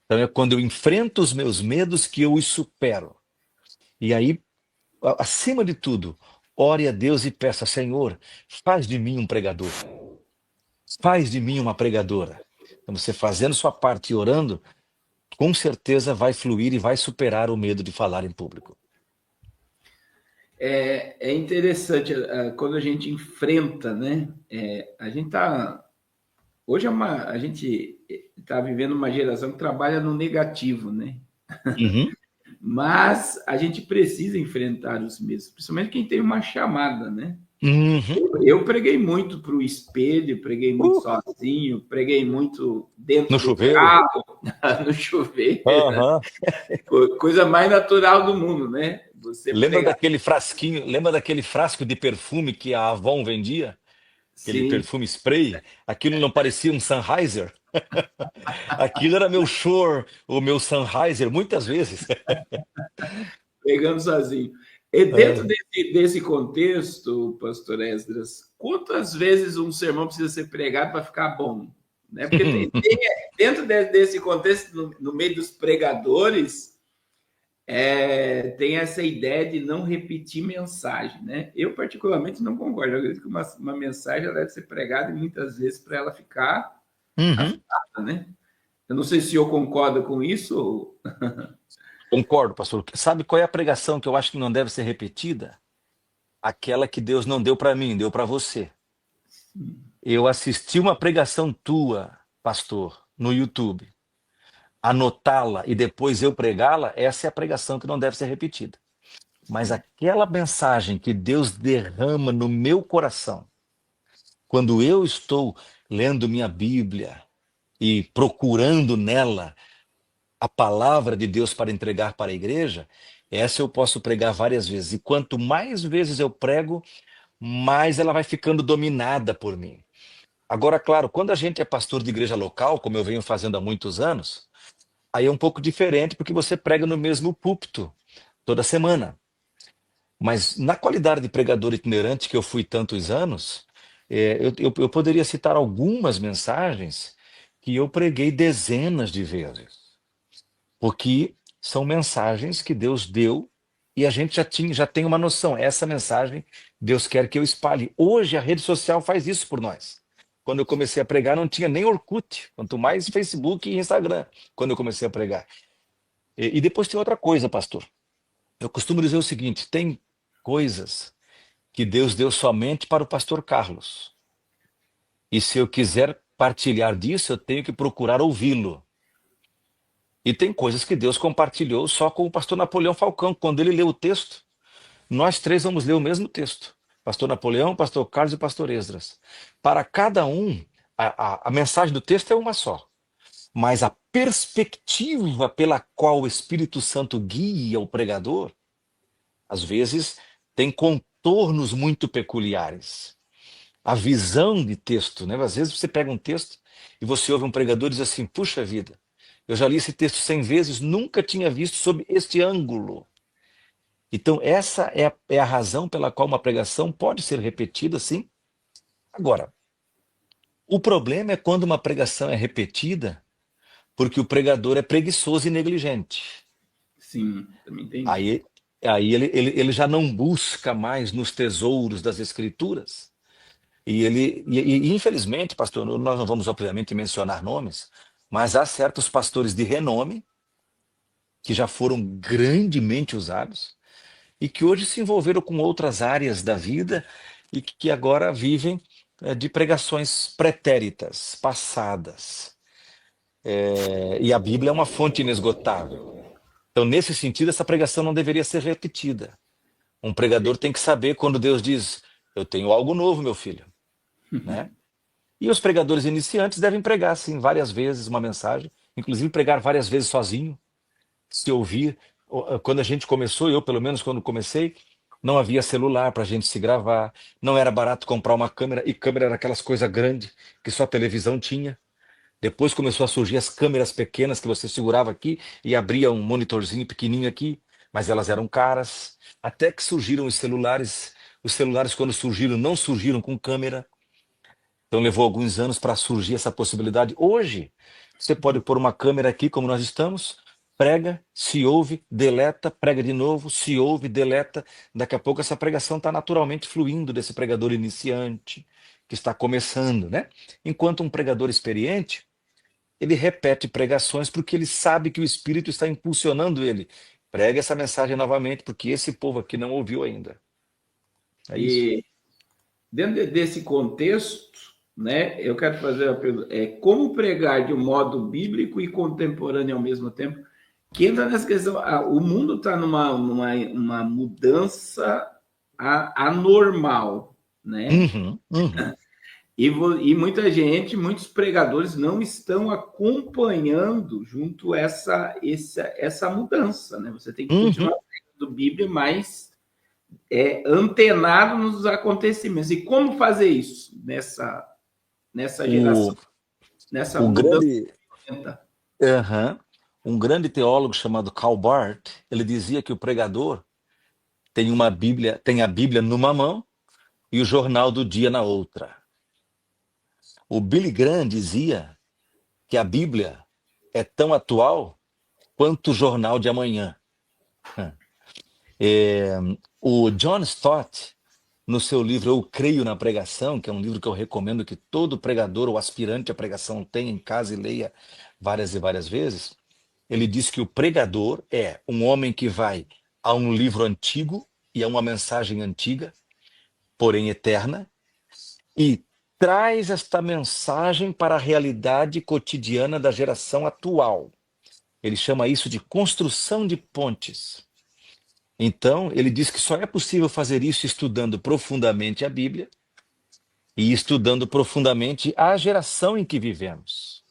Então é quando eu enfrento os meus medos que eu os supero. E aí, acima de tudo, ore a Deus e peça: Senhor, faz de mim um pregador. Faz de mim uma pregadora. Então você fazendo sua parte e orando, com certeza vai fluir e vai superar o medo de falar em público. É interessante quando a gente enfrenta, né? A gente tá hoje a gente está vivendo uma geração que trabalha no negativo, né? Uhum. Mas a gente precisa enfrentar os medos, principalmente quem tem uma chamada, né? Uhum. Eu preguei muito para o espelho, preguei muito sozinho, preguei muito dentro No do chuveiro? carro, no chuveiro, Uhum. coisa mais natural do mundo, né? Você Lembra pregar. daquele frasquinho, lembra daquele frasco de perfume que a Avon vendia? Aquele Sim, perfume spray? Aquilo não parecia um Sennheiser? Aquilo era meu Shure, o meu Sennheiser, muitas vezes. pregando sozinho. E dentro É. desse contexto, pastor Esdras, quantas vezes um sermão precisa ser pregado para ficar bom? Né? Porque dentro desse contexto, no meio dos pregadores, tem essa ideia de não repetir mensagem. Né? Eu, particularmente, não concordo. Eu acredito que uma mensagem ela deve ser pregada e muitas vezes para ela ficar Uhum. afiada. Né? Eu não sei se eu concordo com isso ou... Concordo, pastor. Sabe qual é a pregação que eu acho que não deve ser repetida? Aquela que Deus não deu para mim, deu para você. Eu assisti uma pregação tua, pastor, no YouTube. Anotá-la e depois eu pregá-la, essa é a pregação que não deve ser repetida. Mas aquela mensagem que Deus derrama no meu coração, quando eu estou lendo minha Bíblia e procurando nela a palavra de Deus para entregar para a igreja, essa eu posso pregar várias vezes. E quanto mais vezes eu prego, mais ela vai ficando dominada por mim. Agora, claro, quando a gente é pastor de igreja local, como eu venho fazendo há muitos anos, aí é um pouco diferente, porque você prega no mesmo púlpito toda semana. Mas na qualidade de pregador itinerante que eu fui tantos anos, eu poderia citar algumas mensagens que eu preguei dezenas de vezes. Porque são mensagens que Deus deu e a gente já tem uma noção. Essa mensagem Deus quer que eu espalhe. Hoje a rede social faz isso por nós. Quando eu comecei a pregar, não tinha nem Orkut, quanto mais Facebook e Instagram, quando eu comecei a pregar. E depois tem outra coisa, pastor. Eu costumo dizer o seguinte: tem coisas que Deus deu somente para o pastor Carlos. E se eu quiser partilhar disso, eu tenho que procurar ouvi-lo. E tem coisas que Deus compartilhou só com o pastor Napoleão Falcão. Quando ele leu o texto, nós três vamos ler o mesmo texto. Pastor Napoleão, pastor Carlos e pastor Esdras. Para cada um, a mensagem do texto é uma só. Mas a perspectiva pela qual o Espírito Santo guia o pregador, às vezes, tem contornos muito peculiares. A visão de texto, né? Às vezes você pega um texto e você ouve um pregador e diz assim: puxa vida, eu já li esse texto 100 vezes, nunca tinha visto sob este ângulo. Então, essa é a razão pela qual uma pregação pode ser repetida, sim. Agora, o problema é quando uma pregação é repetida porque o pregador é preguiçoso e negligente. Sim, também entendi. Aí ele já não busca mais nos tesouros das Escrituras. E infelizmente, pastor, nós não vamos obviamente mencionar nomes, Mas há certos pastores de renome que já foram grandemente usados e que hoje se envolveram com outras áreas da vida e que agora vivem de pregações pretéritas, passadas. E a Bíblia é uma fonte inesgotável. Então, nesse sentido, essa pregação não deveria ser repetida. Um pregador tem que saber quando Deus diz: eu tenho algo novo, meu filho, né? E os pregadores iniciantes devem pregar, assim, várias vezes uma mensagem, inclusive pregar várias vezes sozinho, se ouvir. Quando a gente começou, eu pelo menos quando comecei, não havia celular para a gente se gravar, não era barato comprar uma câmera, e câmera era aquelas coisas grandes que só a televisão tinha. Depois começou a surgir as câmeras pequenas que você segurava aqui e abria um monitorzinho pequenininho aqui, mas elas eram caras. Até que surgiram os celulares. Os celulares, quando surgiram, não surgiram com câmera. Então levou alguns anos para surgir essa possibilidade. Hoje, você pode pôr uma câmera aqui, como nós estamos, prega, se ouve, deleta, prega de novo, se ouve, deleta. Daqui a pouco essa pregação está naturalmente fluindo desse pregador iniciante, que está começando, né? Enquanto um pregador experiente, ele repete pregações porque ele sabe que o Espírito está impulsionando ele. Prega essa mensagem novamente, porque esse povo aqui não ouviu ainda. É isso. E dentro desse contexto, né, eu quero fazer uma pergunta: como pregar de um modo bíblico e contemporâneo ao mesmo tempo? Que entra nessa questão, o mundo está numa mudança anormal, né? E muita gente, muitos pregadores não estão acompanhando junto essa mudança, né? Você tem que continuar pregando Bíblia, mas antenado nos acontecimentos. E como fazer isso nessa geração, nessa mudança? Um grande teólogo chamado Karl Barth, ele dizia que o pregador tem a Bíblia numa mão e o jornal do dia na outra. O Billy Graham dizia que a Bíblia é tão atual quanto o jornal de amanhã. O John Stott, no seu livro Eu Creio na Pregação, que é um livro que eu recomendo que todo pregador ou aspirante à pregação tenha em casa e leia várias e várias vezes, ele diz que o pregador é um homem que vai a um livro antigo e a uma mensagem antiga, porém eterna, e traz esta mensagem para a realidade cotidiana da geração atual. Ele chama isso de construção de pontes. Então, ele diz que só é possível fazer isso estudando profundamente a Bíblia e estudando profundamente a geração em que vivemos.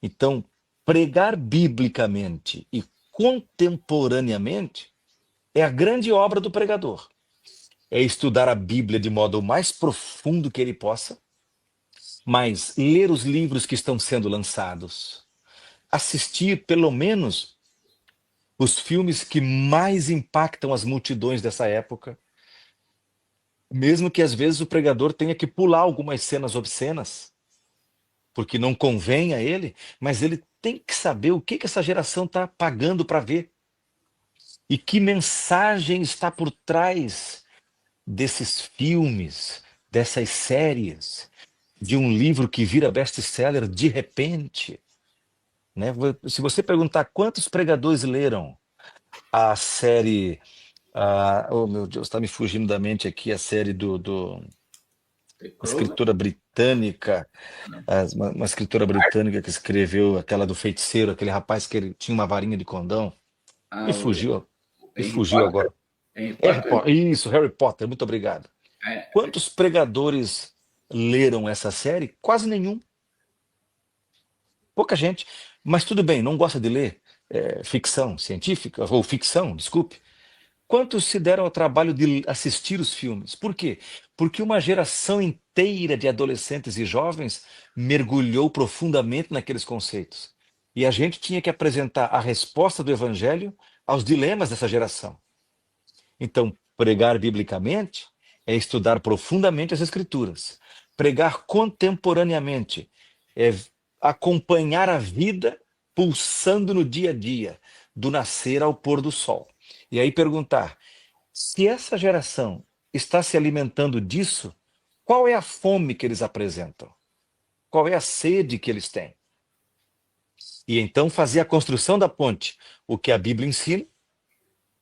Então, pregar biblicamente e contemporaneamente é a grande obra do pregador. É estudar a Bíblia de modo mais profundo que ele possa, mas ler os livros que estão sendo lançados, assistir pelo menos os filmes que mais impactam as multidões dessa época, mesmo que às vezes o pregador tenha que pular algumas cenas obscenas, porque não convém a ele, mas ele tem que saber o que essa geração está pagando para ver e que mensagem está por trás desses filmes, dessas séries, de um livro que vira best-seller de repente. Né? Se você perguntar quantos pregadores leram a série... oh, meu Deus, está me fugindo da mente aqui a série do escritora britânica, uma escritora britânica que escreveu aquela do feiticeiro, aquele rapaz que ele tinha uma varinha de condão. Me fugiu agora. Isso, Harry Potter, muito obrigado. Quantos pregadores leram essa série? Quase nenhum. Pouca gente. Mas tudo bem, não gosta de ler ficção científica, ou ficção, desculpe. Quantos se deram ao trabalho de assistir os filmes? Por quê? Porque uma geração inteira de adolescentes e jovens mergulhou profundamente naqueles conceitos. E a gente tinha que apresentar a resposta do Evangelho aos dilemas dessa geração. Então, pregar biblicamente é estudar profundamente as Escrituras. Pregar contemporaneamente é acompanhar a vida pulsando no dia a dia, do nascer ao pôr do sol. E aí perguntar, se essa geração está se alimentando disso, qual é a fome que eles apresentam? Qual é a sede que eles têm? E então fazer a construção da ponte, o que a Bíblia ensina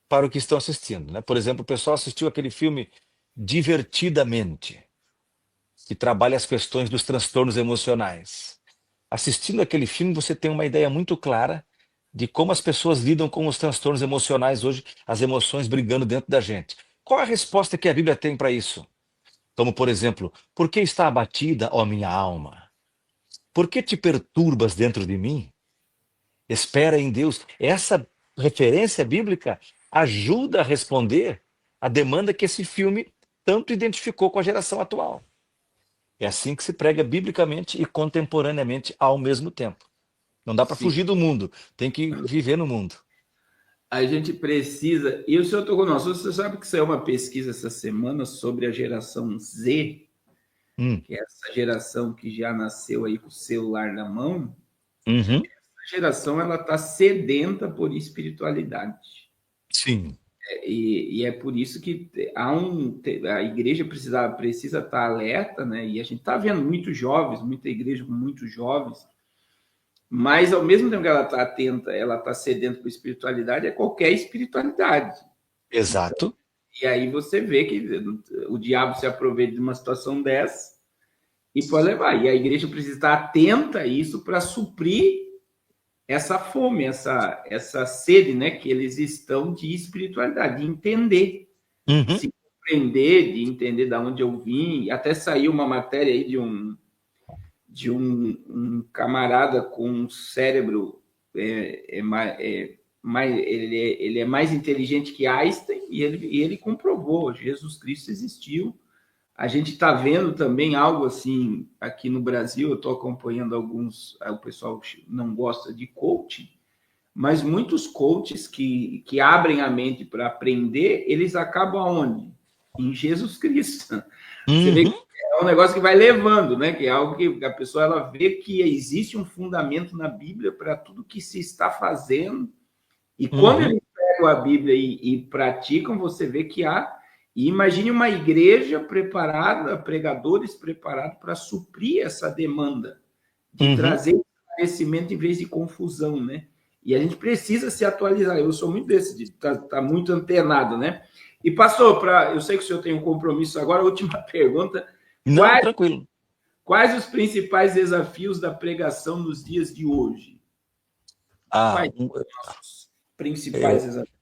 para o que estão assistindo, né? Por exemplo, o pessoal assistiu aquele filme Divertidamente, que trabalha as questões dos transtornos emocionais. Assistindo aquele filme, você tem uma ideia muito clara de como as pessoas lidam com os transtornos emocionais hoje, as emoções brigando dentro da gente. Qual a resposta que a Bíblia tem para isso? Como, por exemplo, por que está abatida, ó minha alma? Por que te perturbas dentro de mim? Espera em Deus. Essa referência bíblica ajuda a responder a demanda que esse filme tanto identificou com a geração atual. É assim que se prega biblicamente e contemporaneamente ao mesmo tempo. Não dá para Sim. fugir do mundo, tem que viver no mundo. A gente precisa. E o senhor tocou no assunto, você sabe que saiu uma pesquisa essa semana sobre a geração Z, que é essa geração que já nasceu aí com o celular na mão. Uhum. A geração ela está sedenta por espiritualidade. Sim. E é por isso que a igreja precisa estar alerta, né? E a gente está vendo muitos jovens, muita igreja com muitos jovens, mas ao mesmo tempo que ela está atenta, ela está sedenta por espiritualidade, é qualquer espiritualidade. Exato. E aí você vê que o diabo se aproveita de uma situação dessa e pode levar. E a igreja precisa estar atenta a isso para suprir essa fome, essa sede, né, que eles estão de espiritualidade, de entender, Uhum. se compreender, de entender de onde eu vim. Até saiu uma matéria aí de um camarada com um cérebro ele é mais inteligente que Einstein e ele comprovou, Jesus Cristo existiu. A gente está vendo também algo assim aqui no Brasil. Eu estou acompanhando alguns. O pessoal não gosta de coaching, mas muitos coaches que abrem a mente para aprender, eles acabam aonde? Em Jesus Cristo. Você vê que é um negócio que vai levando, né? Que é algo que a pessoa ela vê que existe um fundamento na Bíblia para tudo que se está fazendo. E quando eles pegam a Bíblia e praticam, você vê que há. E imagine uma igreja preparada, pregadores preparados para suprir essa demanda, de trazer conhecimento em vez de confusão, né? E a gente precisa se atualizar. Eu sou muito desse, de estar muito antenado, né? E, pastor, eu sei que o senhor tem um compromisso agora, a última pergunta. Não, tranquilo. Quais os principais desafios da pregação nos dias de hoje? Quais os nossos principais desafios?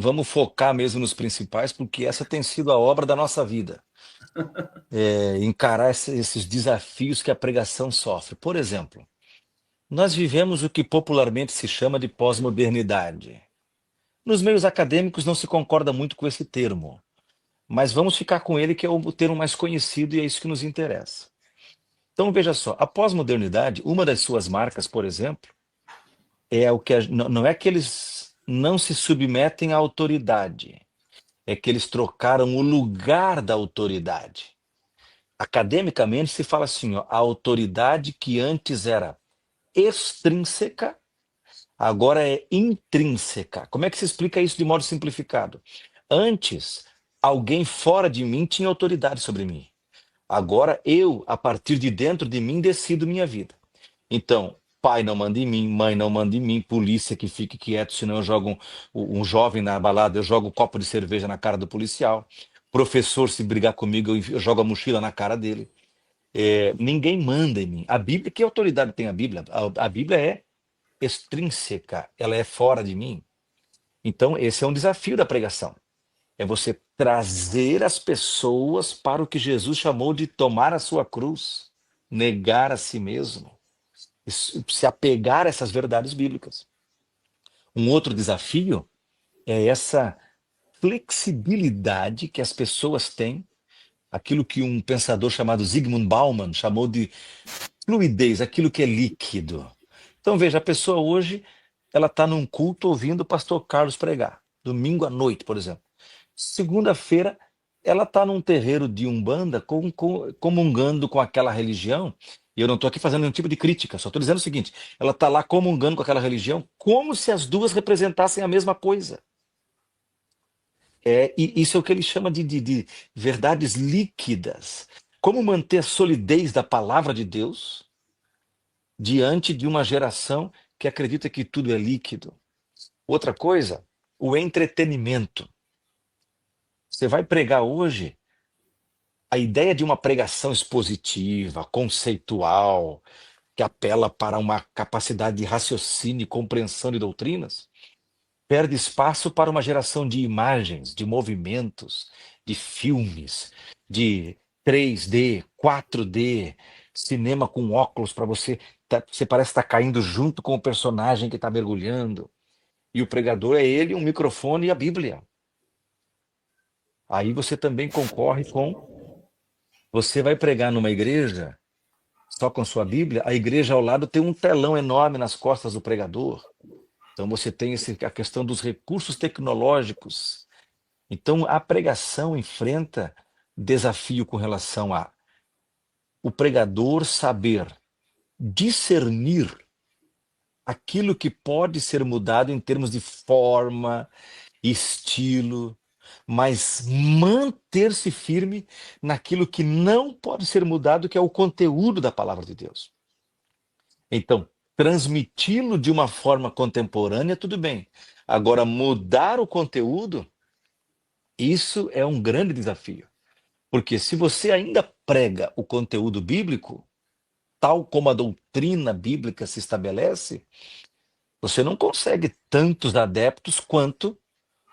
Vamos focar mesmo nos principais, porque essa tem sido a obra da nossa vida. Encarar esses desafios que a pregação sofre. Por exemplo, nós vivemos o que popularmente se chama de pós-modernidade. Nos meios acadêmicos não se concorda muito com esse termo, mas vamos ficar com ele, que é o termo mais conhecido e é isso que nos interessa. Então, veja só, a pós-modernidade, uma das suas marcas, por exemplo, é o que não é que eles não se submetem à autoridade, é que eles trocaram o lugar da autoridade. Academicamente se fala assim, ó, a autoridade que antes era extrínseca, agora é intrínseca. Como é que se explica isso de modo simplificado? Antes, alguém fora de mim tinha autoridade sobre mim. Agora eu, a partir de dentro de mim, decido minha vida. Então, pai não manda em mim, mãe não manda em mim, polícia que fique quieto, senão eu jogo um jovem na balada, eu jogo um copo de cerveja na cara do policial. Professor, se brigar comigo, eu jogo a mochila na cara dele. Ninguém manda em mim. A Bíblia, que autoridade tem a Bíblia? A Bíblia é extrínseca, ela é fora de mim. Então, esse é um desafio da pregação. É você trazer as pessoas para o que Jesus chamou de tomar a sua cruz, negar a si mesmo, se apegar a essas verdades bíblicas. Um outro desafio é essa flexibilidade que as pessoas têm, aquilo que um pensador chamado Zygmunt Bauman chamou de fluidez, aquilo que é líquido. Então, veja, a pessoa hoje, ela está num culto ouvindo o pastor Carlos pregar, domingo à noite, por exemplo. Segunda-feira, ela está num terreiro de Umbanda comungando com aquela religião, e eu não estou aqui fazendo nenhum tipo de crítica, só estou dizendo o seguinte, ela está lá comungando com aquela religião como se as duas representassem a mesma coisa. E isso é o que ele chama de verdades líquidas. Como manter a solidez da palavra de Deus diante de uma geração que acredita que tudo é líquido. Outra coisa, o entretenimento. Você vai pregar hoje, a ideia de uma pregação expositiva, conceitual, que apela para uma capacidade de raciocínio e compreensão de doutrinas, perde espaço para uma geração de imagens, de movimentos, de filmes, de 3D, 4D, cinema com óculos para você, você parece estar caindo junto com o personagem que está mergulhando. E o pregador é ele, um microfone e a Bíblia. Aí você também concorre com... Você vai pregar numa igreja só com sua Bíblia, a igreja ao lado tem um telão enorme nas costas do pregador. Então você tem a questão dos recursos tecnológicos. Então a pregação enfrenta desafio com relação a o pregador saber discernir aquilo que pode ser mudado em termos de forma, estilo, mas manter-se firme naquilo que não pode ser mudado, que é o conteúdo da palavra de Deus. Então, transmiti-lo de uma forma contemporânea, tudo bem. Agora, mudar o conteúdo, isso é um grande desafio. Porque se você ainda prega o conteúdo bíblico, tal como a doutrina bíblica se estabelece, você não consegue tantos adeptos quanto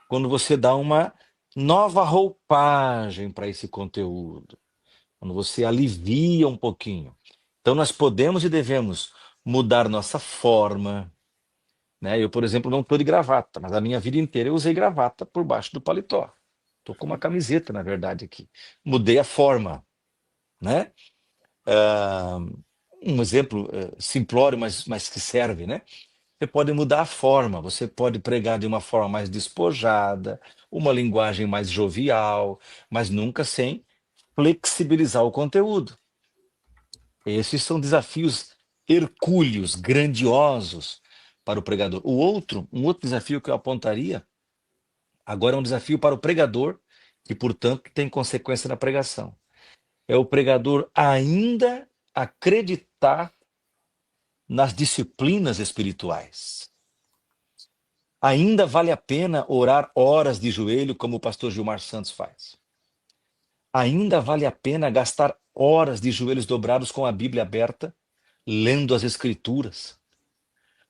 quando você dá uma nova roupagem para esse conteúdo, quando você alivia um pouquinho. Então nós podemos e devemos mudar nossa forma, né? Eu, por exemplo, não estou de gravata, mas a minha vida inteira eu usei gravata por baixo do paletó. Estou com uma camiseta, na verdade, aqui. Mudei a forma, né? Um exemplo simplório, mas que serve, né? Você pode mudar a forma, você pode pregar de uma forma mais despojada, uma linguagem mais jovial, mas nunca sem flexibilizar o conteúdo. Esses são desafios hercúleos, grandiosos para o pregador. Um outro desafio que eu apontaria, agora é um desafio para o pregador, que, portanto, tem consequência na pregação. É o pregador ainda acreditar nas disciplinas espirituais. Ainda vale a pena orar horas de joelho, como o pastor Gilmar Santos faz. Ainda vale a pena gastar horas de joelhos dobrados com a Bíblia aberta, lendo as Escrituras.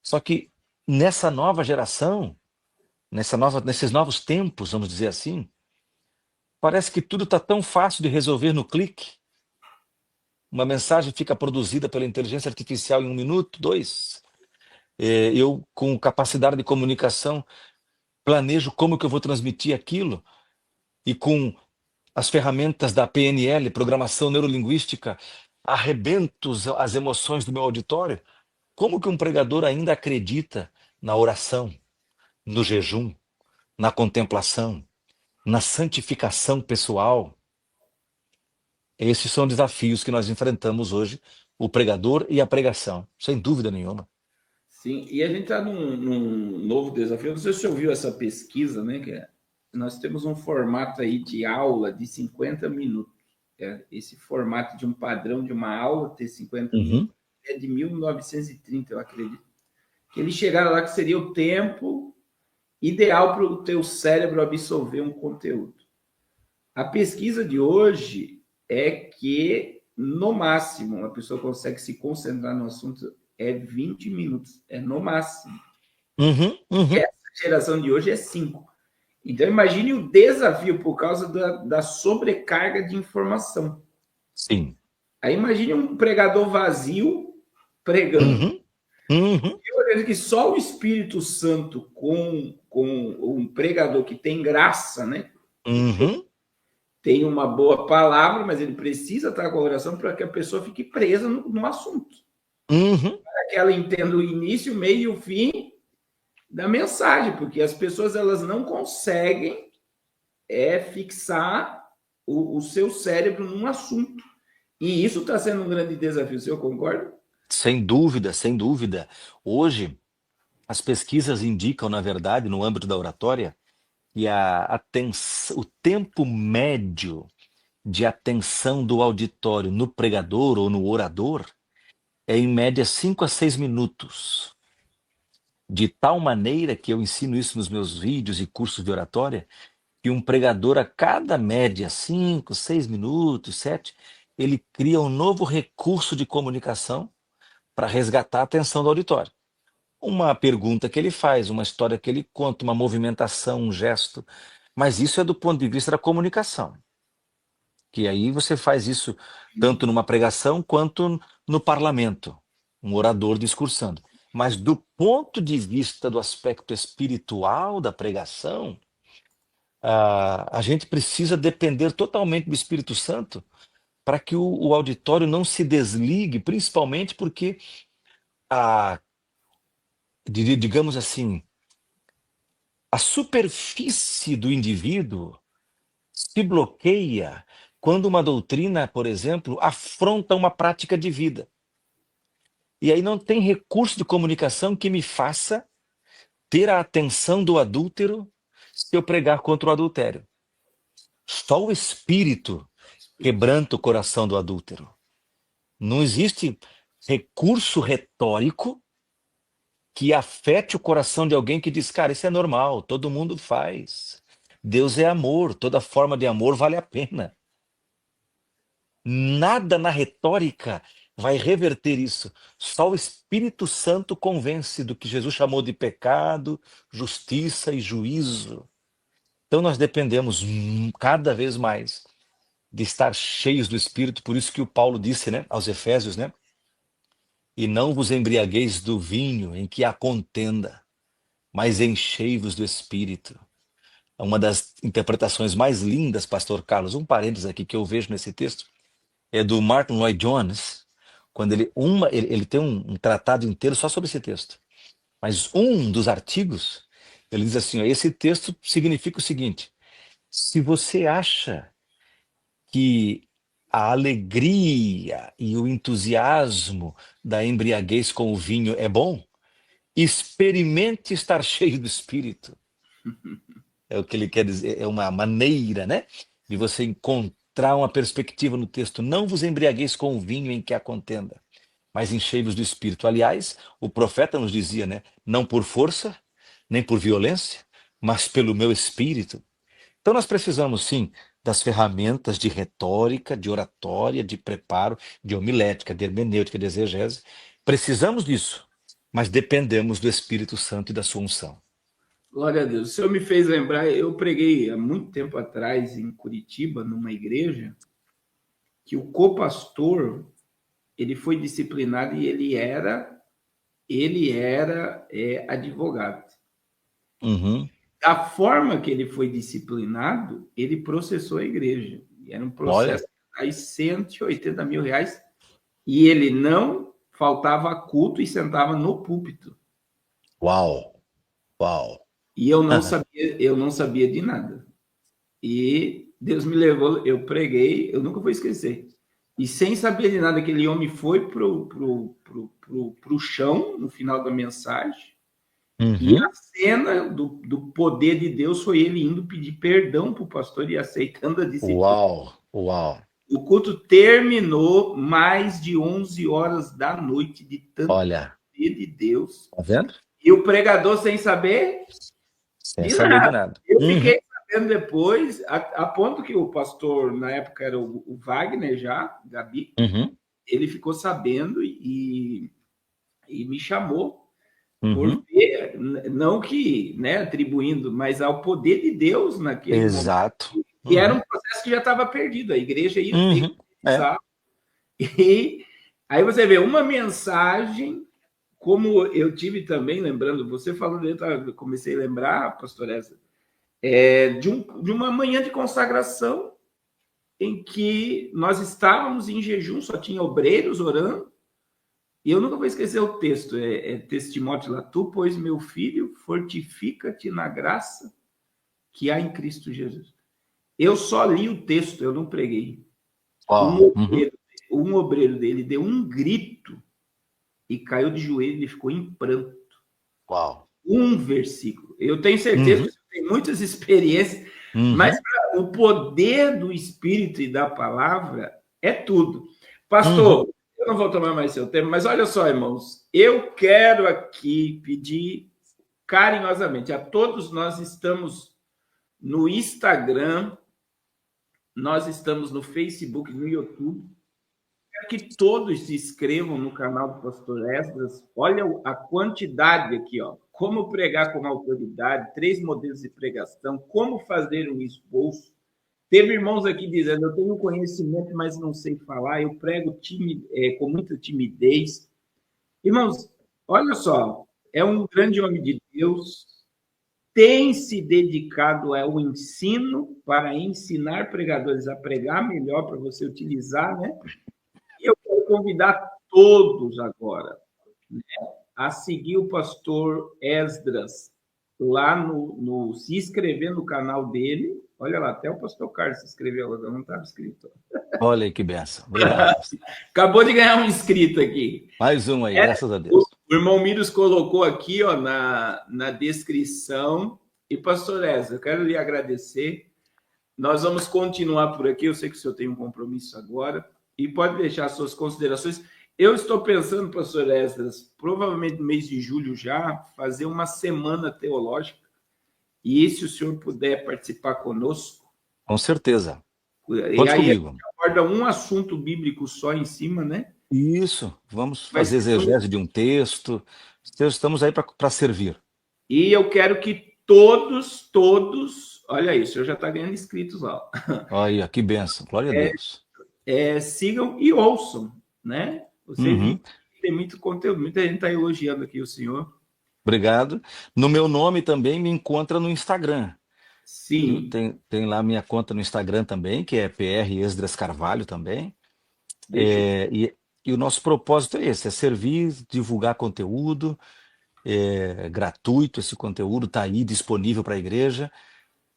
Só que nessa nova geração, nesses novos tempos, vamos dizer assim, parece que tudo está tão fácil de resolver no clique. Uma mensagem fica produzida pela inteligência artificial em 1 minuto, 2. Eu, com capacidade de comunicação, planejo como que eu vou transmitir aquilo, e com as ferramentas da PNL, Programação Neurolinguística, arrebento as emoções do meu auditório. Como que um pregador ainda acredita na oração, no jejum, na contemplação, na santificação pessoal? Esses são desafios que nós enfrentamos hoje, o pregador e a pregação, sem dúvida nenhuma. Sim, e a gente está num novo desafio. Não sei se você ouviu essa pesquisa, né? Nós temos um formato aí de aula de 50 minutos. Esse formato de um padrão de uma aula ter 50 minutos é de 1930, eu acredito. Que eles chegaram lá que seria o tempo ideal para o teu cérebro absorver um conteúdo. A pesquisa de hoje é que, no máximo, a pessoa consegue se concentrar no assunto 20 minutos, no máximo. Essa geração de hoje é 5. Então, imagine o desafio por causa da sobrecarga de informação. Sim. Aí imagine um pregador vazio pregando. Eu acredito que só o Espírito Santo com um pregador que tem graça, né? Tem uma boa palavra, mas ele precisa estar com a oração para que a pessoa fique presa no assunto. Para que ela entenda o início, o meio e o fim da mensagem, porque as pessoas elas não conseguem fixar o seu cérebro num assunto. E isso está sendo um grande desafio, o senhor concorda? Sem dúvida, sem dúvida. Hoje, as pesquisas indicam, na verdade, no âmbito da oratória, que o tempo médio de atenção do auditório no pregador ou no orador é em média 5 a 6 minutos. De tal maneira que eu ensino isso nos meus vídeos e cursos de oratória, que um pregador a cada média 5, 6 minutos, 7, ele cria um novo recurso de comunicação para resgatar a atenção do auditório. Uma pergunta que ele faz, uma história que ele conta, uma movimentação, um gesto. Mas isso é do ponto de vista da comunicação. Que aí você faz isso tanto numa pregação quanto no parlamento, um orador discursando. Mas do ponto de vista do aspecto espiritual da pregação, a gente precisa depender totalmente do Espírito Santo para que o auditório não se desligue, principalmente porque, digamos assim, a superfície do indivíduo se bloqueia quando uma doutrina, por exemplo, afronta uma prática de vida. E aí não tem recurso de comunicação que me faça ter a atenção do adúltero se eu pregar contra o adultério. Só o Espírito quebranta o coração do adúltero. Não existe recurso retórico que afete o coração de alguém que diz, cara, isso é normal, todo mundo faz. Deus é amor, toda forma de amor vale a pena. Nada na retórica vai reverter isso. Só o Espírito Santo convence do que Jesus chamou de pecado, justiça e juízo. Então nós dependemos cada vez mais de estar cheios do Espírito, por isso que o Paulo disse, né, aos Efésios, né? E não vos embriagueis do vinho em que há contenda, mas enchei-vos do Espírito. Uma das interpretações mais lindas, pastor Carlos, um parênteses aqui que eu vejo nesse texto, é do Martin Lloyd-Jones, quando ele tem um tratado inteiro só sobre esse texto. Mas um dos artigos, ele diz assim, ó, esse texto significa o seguinte, se você acha que a alegria e o entusiasmo da embriaguez com o vinho é bom, experimente estar cheio do Espírito. É o que ele quer dizer, é uma maneira, né, de você encontrar uma perspectiva no texto. Não vos embriagueis com o vinho em que há contenda, mas enchei-vos do Espírito. Aliás, o profeta nos dizia, né, não por força, nem por violência, mas pelo meu Espírito. Então nós precisamos, sim, das ferramentas de retórica, de oratória, de preparo, de homilética, de hermenêutica, de exegese. Precisamos disso, mas dependemos do Espírito Santo e da sua unção. Glória a Deus. O senhor me fez lembrar, eu preguei há muito tempo atrás em Curitiba, numa igreja, que o copastor, ele foi disciplinado e ele era advogado. Uhum. Da forma que ele foi disciplinado, ele processou a igreja. E era um processo de R$180 mil, e ele não faltava culto e sentava no púlpito. Uau! Uau! E eu não sabia de nada. E Deus me levou, eu preguei, eu nunca vou esquecer. E sem saber de nada, aquele homem foi pro chão no final da mensagem. Uhum. E a cena do poder de Deus foi ele indo pedir perdão para o pastor e aceitando a disciplina. Uau! Uau! O culto terminou mais de 11 horas da noite, de tanto poder de Deus. Tá vendo? E o pregador sem saber de nada. Eu fiquei sabendo depois, a ponto que o pastor, na época era o Wagner já, Gabi, ele ficou sabendo e me chamou. Por ver, não que, né, atribuindo, mas ao poder de Deus naquele momento. E era um processo que já estava perdido, a igreja ia ter que precisar. E aí você vê uma mensagem, como eu tive também, lembrando, você falando, eu comecei a lembrar, pastor Essa, de uma manhã de consagração em que nós estávamos em jejum, só tinha obreiros orando. E eu nunca vou esquecer o texto, texto de Timóteo lá, tu, pois, meu filho, fortifica-te na graça que há em Cristo Jesus. Eu só li o texto, eu não preguei. Um obreiro dele deu um grito e caiu de joelho e ficou em pranto. Uau. Um versículo. Eu tenho certeza que você tem muitas experiências, mas o poder do Espírito e da palavra é tudo. Pastor, Eu não vou tomar mais seu tempo, mas olha só, irmãos, eu quero aqui pedir carinhosamente a todos, nós estamos no Instagram, nós estamos no Facebook, no YouTube. Quero que todos se inscrevam no canal do Pastor Esdras. Olha a quantidade aqui, ó. Como pregar com autoridade, 3 modelos de pregação, como fazer um esboço. Teve irmãos aqui dizendo, eu tenho conhecimento, mas não sei falar, eu prego com muita timidez. Irmãos, olha só, é um grande homem de Deus, tem se dedicado ao ensino para ensinar pregadores a pregar melhor, para você utilizar, né? E eu quero convidar todos agora, né, a seguir o pastor Esdras lá se inscrever no canal dele. Olha lá, até o pastor Carlos se inscreveu, não estava inscrito. Olha aí que benção. Obrigado. Acabou de ganhar um inscrito aqui. Mais um aí, graças a Deus. O irmão Miros colocou aqui, ó, na descrição. E, pastor Esdras, eu quero lhe agradecer. Nós vamos continuar por aqui. Eu sei que o senhor tem um compromisso agora. E pode deixar suas considerações. Eu estou pensando, pastor Esdras, provavelmente no mês de julho já, fazer uma semana teológica. E se o senhor puder participar conosco. Com certeza. E Conte aí comigo. a gente aborda um assunto bíblico só em cima, né? Isso. Vamos fazer exegese de um texto. Estamos aí para servir. E eu quero que todos, olha aí, o senhor já está ganhando inscritos lá. Olha, que benção. Glória a Deus. Sigam e ouçam, né? Você viu que tem muito conteúdo, muita gente está elogiando aqui o senhor. Obrigado. No meu nome também me encontra no Instagram. Sim. Tem lá minha conta no Instagram também, que é PR Esdras Carvalho também. E o nosso propósito é esse, é servir, divulgar conteúdo, gratuito esse conteúdo, está aí disponível para a igreja.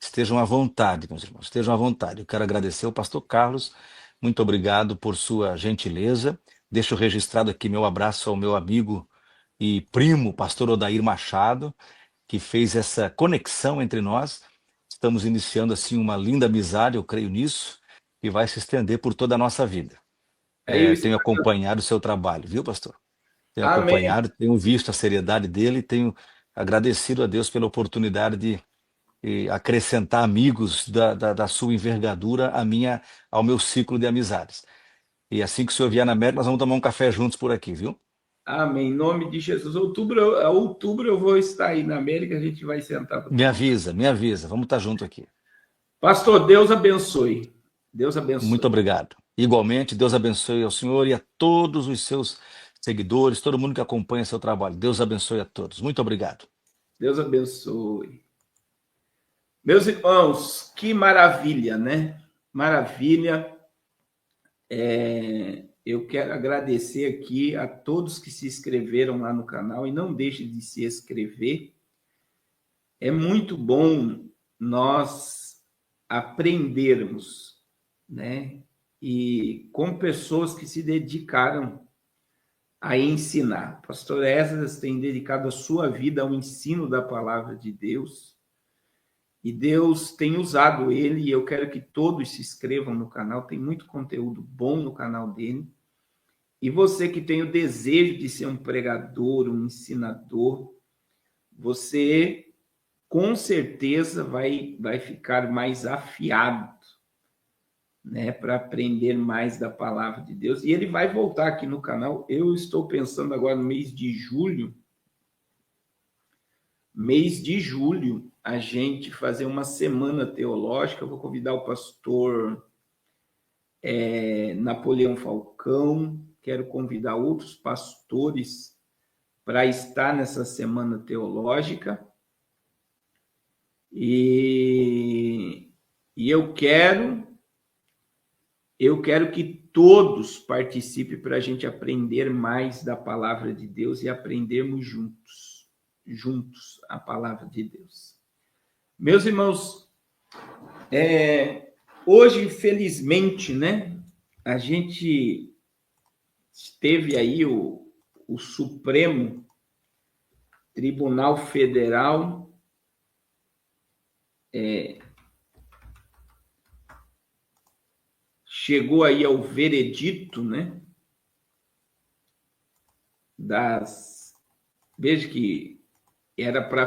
Estejam à vontade, meus irmãos, estejam à vontade. Eu quero agradecer ao pastor Carlos, muito obrigado por sua gentileza. Deixo registrado aqui meu abraço ao meu amigo e primo, pastor Odair Machado, que fez essa conexão entre nós. Estamos iniciando assim uma linda amizade, eu creio nisso, e vai se estender por toda a nossa vida. Tenho acompanhado o seu trabalho, viu, pastor? Tenho acompanhado, tenho visto a seriedade dele, tenho agradecido a Deus pela oportunidade de acrescentar amigos da sua envergadura ao meu ciclo de amizades. E assim que o senhor vier na América, nós vamos tomar um café juntos por aqui, viu? Amém. Em nome de Jesus. Outubro eu vou estar aí na América, a gente vai sentar. Me avisa. Vamos estar junto aqui. Pastor, Deus abençoe. Deus abençoe. Muito obrigado. Igualmente, Deus abençoe ao senhor e a todos os seus seguidores, todo mundo que acompanha seu trabalho. Deus abençoe a todos. Muito obrigado. Deus abençoe. Meus irmãos, que maravilha, né? Maravilha. Eu quero agradecer aqui a todos que se inscreveram lá no canal e não deixe de se inscrever. É muito bom nós aprendermos, né? E com pessoas que se dedicaram a ensinar. O pastor Esdras tem dedicado a sua vida ao ensino da palavra de Deus. E Deus tem usado ele, e eu quero que todos se inscrevam no canal, tem muito conteúdo bom no canal dele. E você que tem o desejo de ser um pregador, um ensinador, você com certeza vai ficar mais afiado, né, para aprender mais da palavra de Deus. E ele vai voltar aqui no canal. Eu estou pensando agora no mês de julho, a gente fazer uma semana teológica. Eu vou convidar o pastor Napoleão Falcão, quero convidar outros pastores para estar nessa semana teológica. E eu quero que todos participem para a gente aprender mais da palavra de Deus e aprendermos juntos a palavra de Deus. Meus irmãos, hoje, infelizmente, né, a gente teve aí o Supremo Tribunal Federal chegou aí ao veredito, né, das... Veja que era para